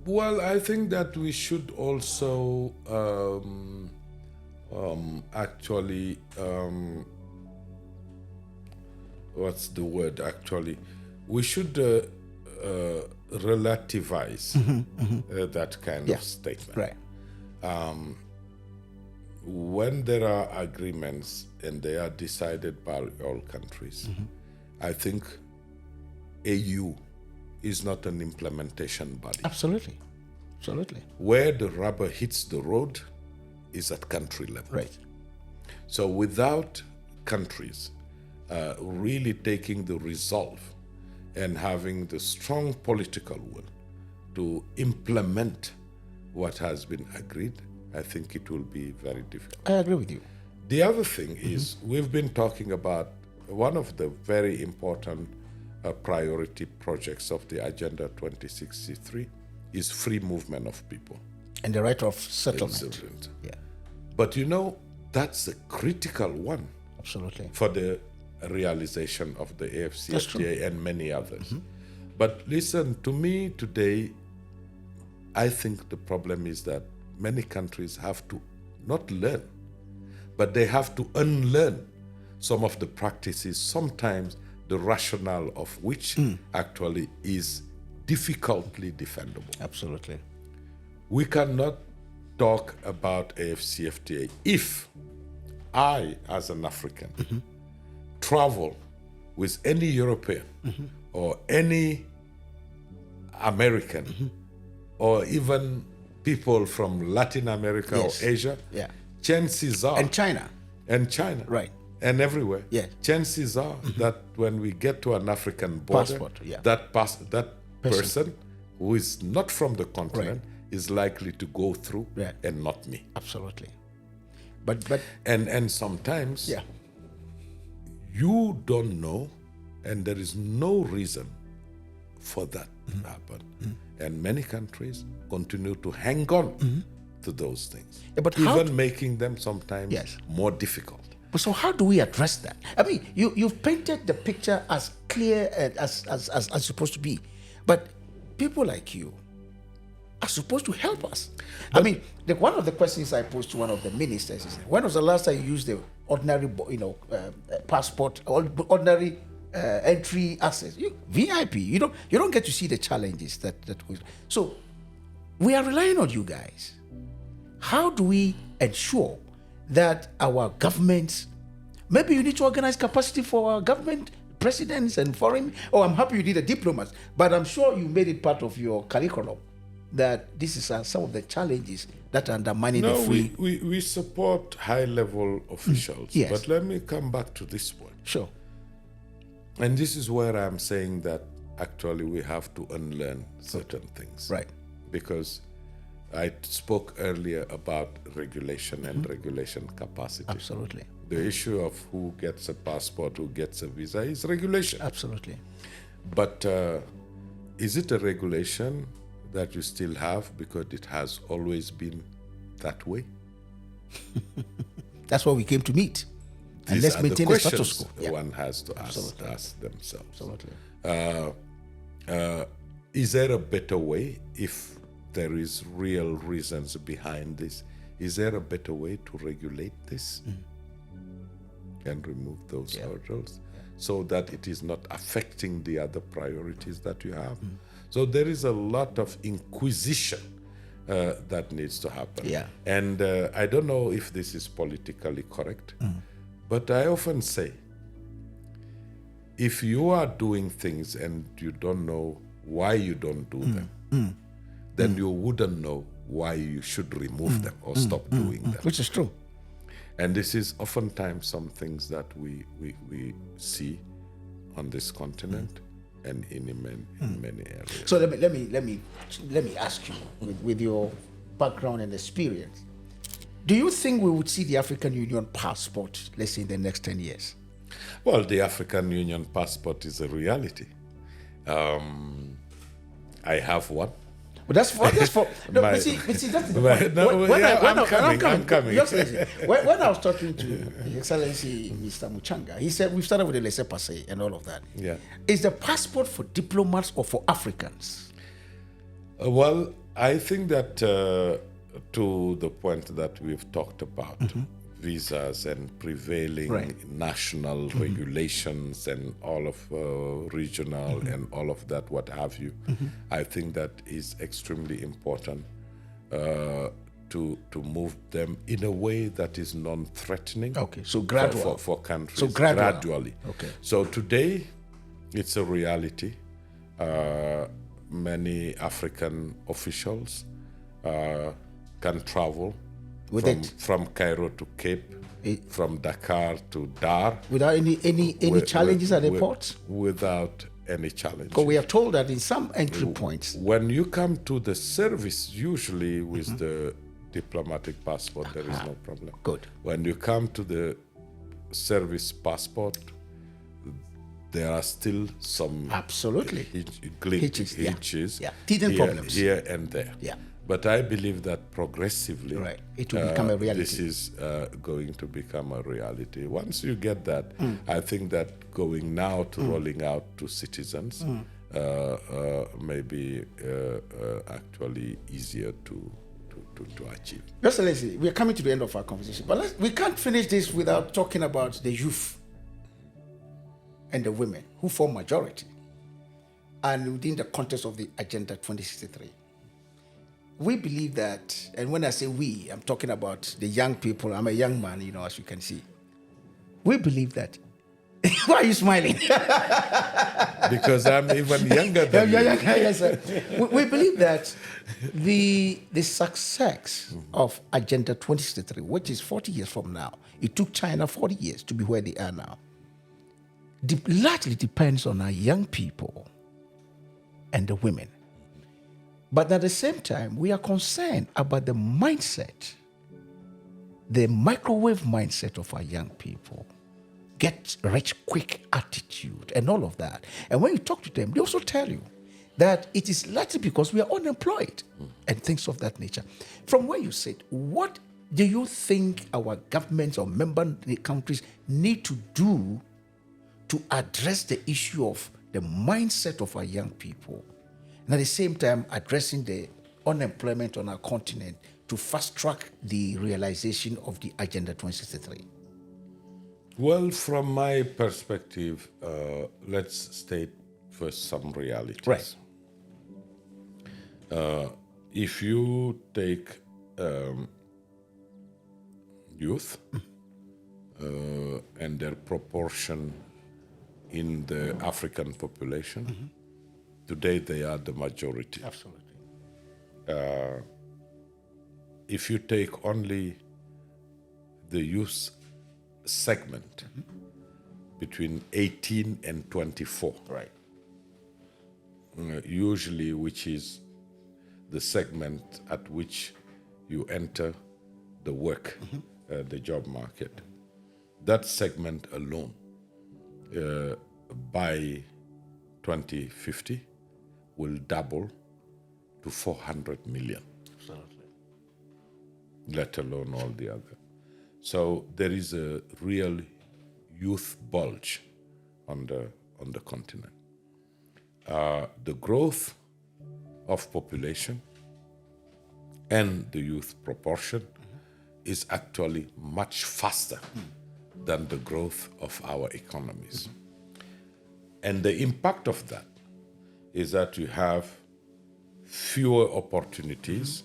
Well, I think that we should also what's the word actually? We should relativize that kind of statement. Right. When there are agreements and they are decided by all countries, I think AU is not an implementation body. Absolutely. Absolutely. Where the rubber hits the road is at country level. Right. So without countries really taking the resolve and having the strong political will to implement what has been agreed, I think it will be very difficult. I agree with you. The other thing is, we've been talking about one of the very important priority projects of the Agenda 2063 is free movement of people. And the right of settlement. Yeah. But that's a critical one. Absolutely. For the realization of the AFCFTA and many others. But listen, to me today, I think the problem is that many countries have to not learn, but they have to unlearn some of the practices, sometimes the rationale of which actually is difficultly defendable. Absolutely. We cannot talk about AFCFTA if I, as an African, travel with any European or any American or even people from Latin America or Asia, chances are... And China. Right. And everywhere. Yeah. Chances are that when we get to an African border, that person who is not from the continent is likely to go through and not me. Absolutely. And sometimes you don't know, and there is no reason for that to happen. And many countries continue to hang on to those things, Yeah, but even making them sometimes Yes. more difficult. But so how do we address that? I mean, you've painted the picture as clear as supposed to be, but people like you are supposed to help us. I mean, one of the questions I posed to one of the ministers is, when was the last time you used the ordinary, passport, or ordinary entry access? VIP. You don't get to see the challenges that we. So we are relying on you guys. How do we ensure that our governments, maybe you need to organize capacity for our government, presidents and foreign, I'm happy you did a diplomat, but I'm sure you made it part of your curriculum that this is some of the challenges that are undermining the free. We support high-level officials, Yes. but let me come back to this one. Sure. And this is where I'm saying that actually we have to unlearn certain things. Right. Because I spoke earlier about regulation and regulation capacity. Absolutely. The issue of who gets a passport, who gets a visa is regulation. Absolutely. But is it a regulation that you still have because it has always been that way? That's what we came to meet. And These let's are the maintain the status questions quo. Yeah. one has to ask themselves. Absolutely. Is there a better way if there is real reasons behind this? Is there a better way to regulate this and remove those hurdles so that it is not affecting the other priorities that you have? So there is a lot of inquisition that needs to happen. Yeah. And I don't know if this is politically correct, but I often say, if you are doing things and you don't know why you don't do them, then you wouldn't know why you should remove them or stop doing them. Which is true. And this is oftentimes some things that we see on this continent and in many areas. So let me ask you, with your background and experience, do you think we would see the African Union passport, let's say, in the next 10 years? Well, the African Union passport is a reality. I have one. But that's for no, but see, that's the point. I'm coming. Your Excellency, when I was talking to His Excellency Mr. Muchanga, he said we've started with the laissez-passer and all of that. Yeah. Is the passport for diplomats or for Africans? Well, I think that to the point that we've talked about, visas and prevailing national regulations and all of regional and all of that, what have you, I think that is extremely important to move them in a way that is non-threatening. Okay, so gradual. For countries. So gradually. Okay. So today, it's a reality. Many African officials can travel from Cairo to Cape, from Dakar to Dar. Without any challenges at the ports? Without any challenge. Because we are told that in some entry points. When you come to the service, usually with the diplomatic passport, there is no problem. Good. When you come to the service passport, there are still some hitches, teething problems here and there. Yeah. But I believe that progressively, it will become a reality. This is going to become a reality. Once you get that, I think that going now to rolling out to citizens may be actually easier to achieve. Your Excellency, we are coming to the end of our conversation, but we can't finish this without talking about the youth and the women who form majority, and within the context of the Agenda 2063. We believe that, and when I say we, I'm talking about the young people. I'm a young man, as you can see. We believe that. Why are you smiling? Because I'm even younger than you. Yes, sir. We believe that the success of Agenda 2063, which is 40 years from now, it took China 40 years to be where they are now, largely depends on our young people and the women. But at the same time, we are concerned about the mindset, the microwave mindset of our young people, get rich quick attitude and all of that. And when you talk to them, they also tell you that it is largely because we are unemployed and things of that nature. From where you sit, what do you think our governments or member countries need to do to address the issue of the mindset of our young people, and at the same time addressing the unemployment on our continent to fast track the realization of the Agenda 2063? Well, from my perspective, let's state first some realities. Right. If you take youth and their proportion in the African population, today they are the majority. Absolutely. If you take only the youth segment between 18 and 24, Right. Usually which is the segment at which you enter the work, the job market. That segment alone, by 2050, will double to 400 million. Absolutely. Let alone all the other. So there is a real youth bulge on the continent. The growth of population and the youth proportion is actually much faster than the growth of our economies. And the impact of that is that you have fewer opportunities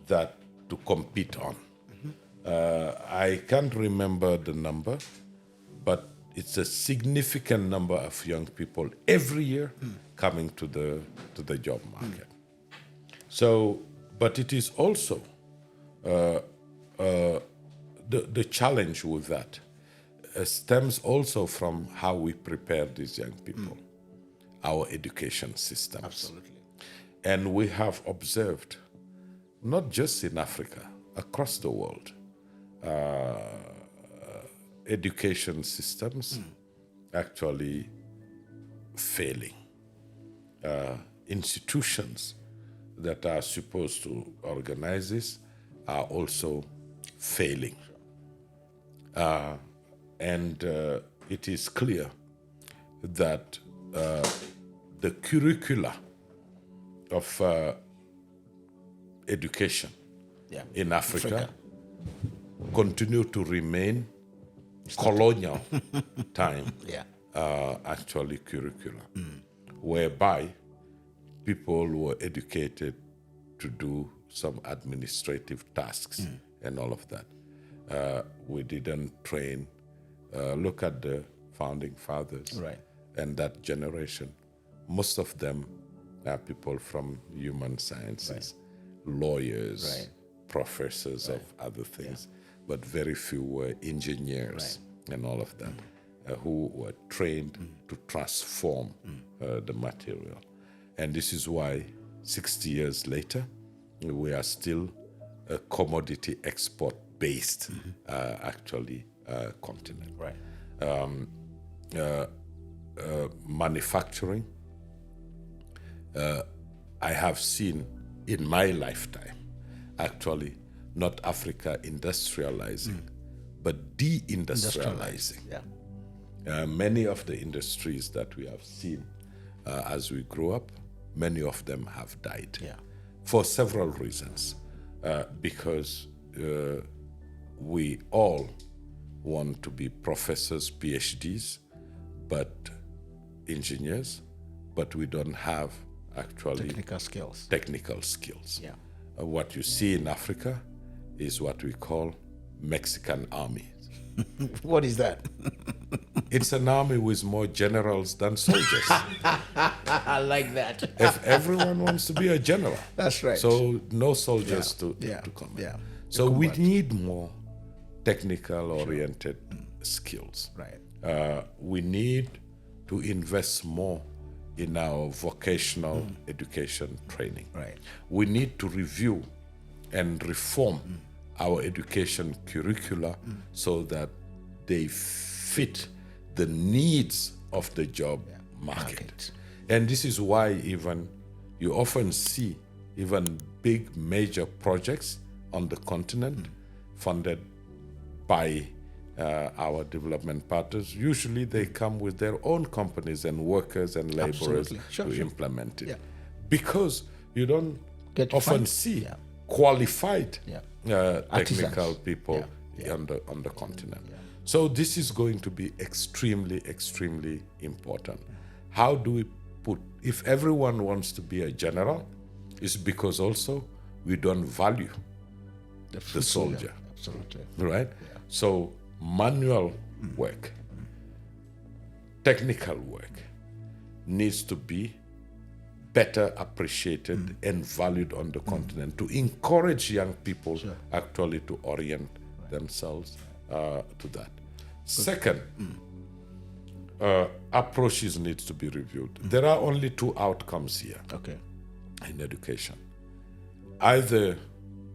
that to compete on. I can't remember the number, but it's a significant number of young people every year coming to the job market. So, but it is also the challenge with that stems also from how we prepare these young people, our education systems. Absolutely. And we have observed, not just in Africa, across the world, education systems actually failing. Institutions that are supposed to organize this are also failing. And it is clear that the curricula of education in Africa continue to remain colonial time actually curricula, whereby people were educated to do some administrative tasks and all of that. We didn't train. Look at the founding fathers and that generation. Most of them are people from human sciences, lawyers, professors of other things, but very few were engineers and all of that, who were trained to transform the material. And this is why 60 years later, we are still a commodity export-based actually continent. Manufacturing, I have seen in my lifetime, actually, not Africa industrializing, but deindustrializing. Many of the industries that we have seen as we grew up, many of them have died for several reasons. Because we all want to be professors, PhDs, but engineers, but we don't have actually technical skills. What you see in Africa is what we call Mexican army. What is that? It's an army with more generals than soldiers. I like that. If everyone wants to be a general. That's right. So no soldiers to come. So we need more technical oriented skills. We need to invest more in our vocational education training. We need to review and reform our education curricula so that they fit the needs of the job market. And this is why even you often see even big major projects on the continent funded by our development partners. Usually they come with their own companies and workers and laborers to implement it. Because you don't often see qualified technical people on the continent. So this is going to be extremely, extremely important. How do we put, if everyone wants to be a general, it's because also we don't value the soldier. Absolutely. Right? So manual work, technical work needs to be better appreciated and valued on the continent to encourage young people actually to orient themselves to that. Second, approaches needs to be reviewed. There are only two outcomes here in education. Either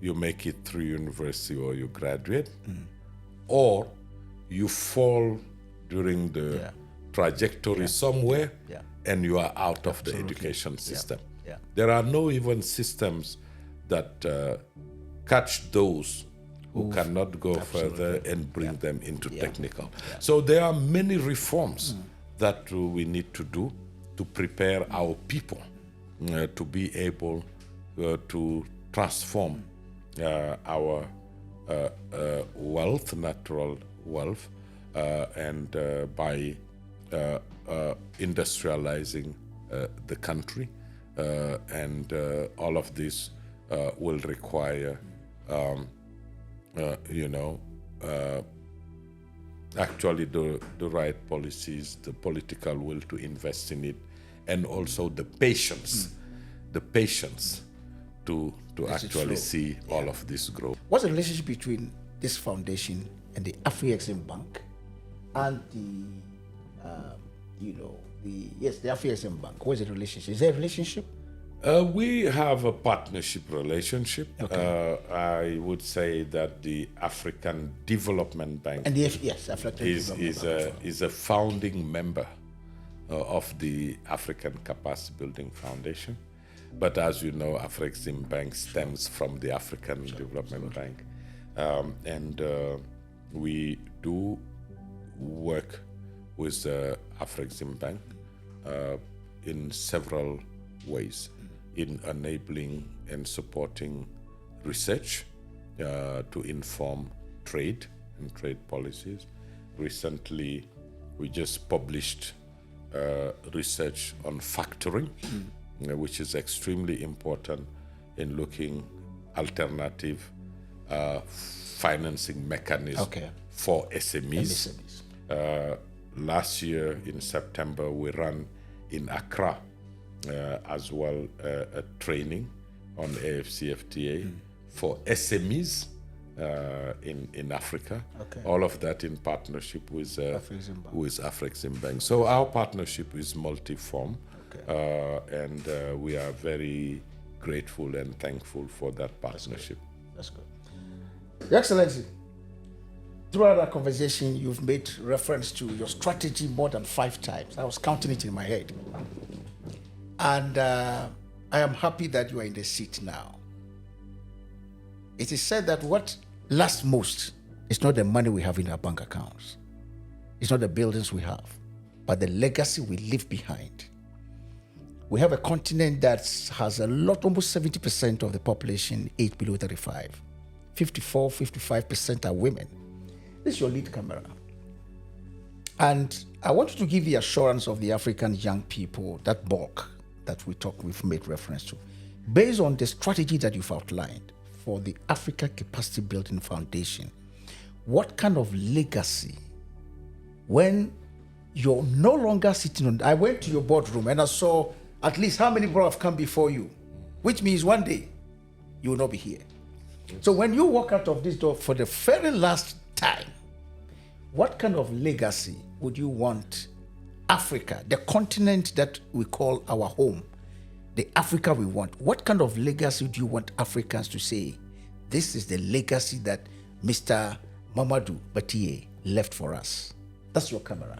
you make it through university or you graduate, or you fall during the trajectory somewhere and you are out of the education system. There are no even systems that catch those who cannot go further and bring them into technical. So there are many reforms that we need to do to prepare our people to be able to transform our wealth, natural wealth, and by industrializing the country. And all of this will require actually the right policies, the political will to invest in it, and also the patience to actually see all of this grow. What's the relationship between this foundation and the Afri-Exim Bank and the Afri-Exim Bank? What's the relationship? Is there a relationship? We have a partnership relationship. I would say that the African Development Bank and African is a founding member of the African Capacity Building Foundation. But as you know, Afri-Exim Bank stems from the African Development Bank. And we do work with the Afri-Exim Bank in several ways, in enabling and supporting research to inform trade and trade policies. Recently, we just published research on factoring, which is extremely important in looking alternative financing mechanism for SMEs. Last year in September, we ran in Accra as well a training on AFCFTA for SMEs in Africa. All of that in partnership with Afri-Exim Bank. So our partnership is multi-form, and we are very grateful and thankful for that partnership. That's good. Your Excellency, throughout our conversation, you've made reference to your strategy more than 5 times. I was counting it in my head. And I am happy that you are in the seat now. It is said that what lasts most is not the money we have in our bank accounts. It's not the buildings we have, but the legacy we leave behind. We have a continent that has almost 70% of the population aged below 35. 55% are women. This is your lead camera. And I want you to give the assurance of the African young people, that bulk that we've made reference to, based on the strategy that you've outlined for the Africa Capacity Building Foundation. What kind of legacy, when you're no longer sitting on, I went to your boardroom and I saw at least how many people have come before you, which means one day you will not be here. So when you walk out of this door for the very last time, what kind of legacy would you want Africa, the continent that we call our home, the Africa we want, what kind of legacy do you want Africans to say, this is the legacy that Mr. Mamadu Biteye left for us? That's your camera.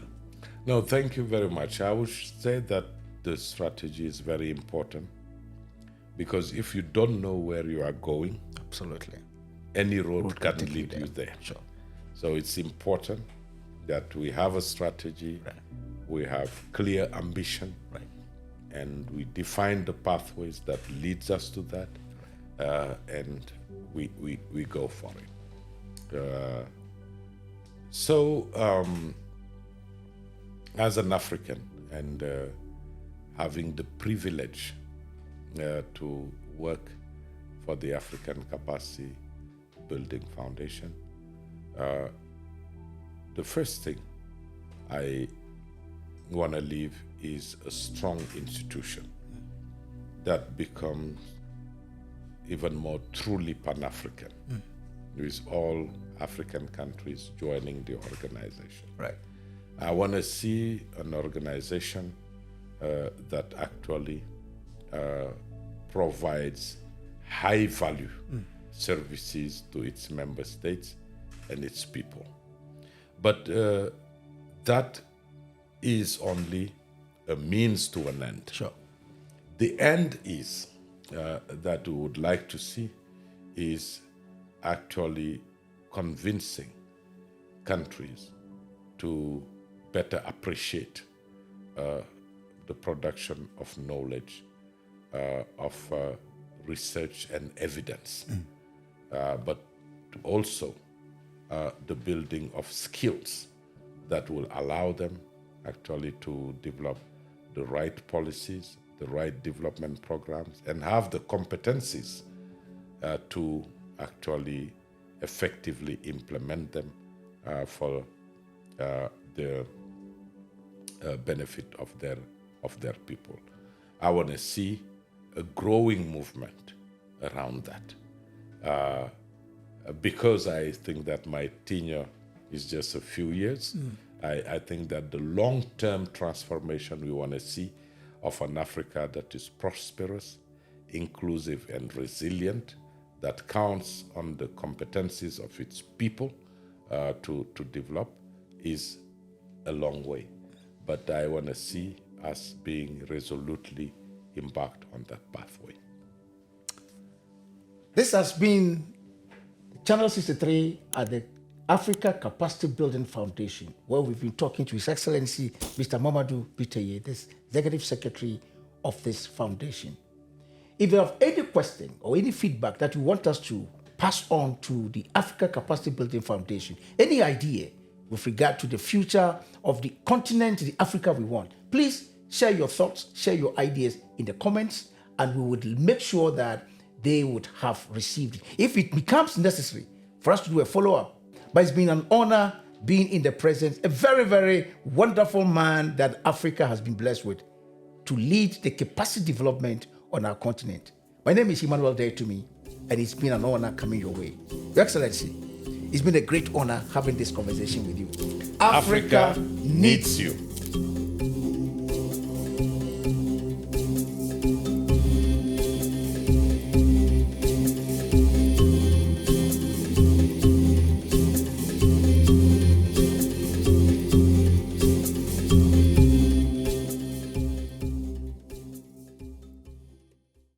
No, thank you very much. I would say that the strategy is very important, because if you don't know where you are going, Absolutely. any road Road can can take you lead you there. there. Sure. So it's important that we have a strategy, Right. we have clear ambition, Right. and we define the pathways that leads us to that, and we go for it. As an African, and having the privilege to work for the African Capacity Building Foundation, the first thing I want to leave is a strong institution that becomes even more truly Pan-African, with all African countries joining the organization. Right. I want to see an organization that actually provides high value services to its member states and its people. But that is only a means to an end. Sure. The end is that we would like to see is actually convincing countries to better appreciate the production of knowledge, of research and evidence, but also the building of skills that will allow them actually to develop the right policies, the right development programs, and have the competencies to actually effectively implement them for the benefit of their people. I want to see a growing movement around that, because I think that my tenure is just a few years. I think that the long-term transformation we want to see of an Africa that is prosperous, inclusive, and resilient, that counts on the competencies of its people to develop, is a long way. But I want to see us being resolutely embarked on that pathway. This has been Channel 63 at the Africa Capacity Building Foundation, where we've been talking to His Excellency Mr. Mamadu Biteye, the Executive Secretary of this foundation. If you have any question or any feedback that you want us to pass on to the Africa Capacity Building Foundation, any idea with regard to the future of the continent, the Africa we want, please share your thoughts, share your ideas in the comments, and we would make sure that they would have received it. If it becomes necessary for us to do a follow-up, but it's been an honor being in the presence, a very, very wonderful man that Africa has been blessed with to lead the capacity development on our continent. My name is Emmanuel Daytumi, and it's been an honor coming your way. Your Excellency, it's been a great honor having this conversation with you. Africa needs you.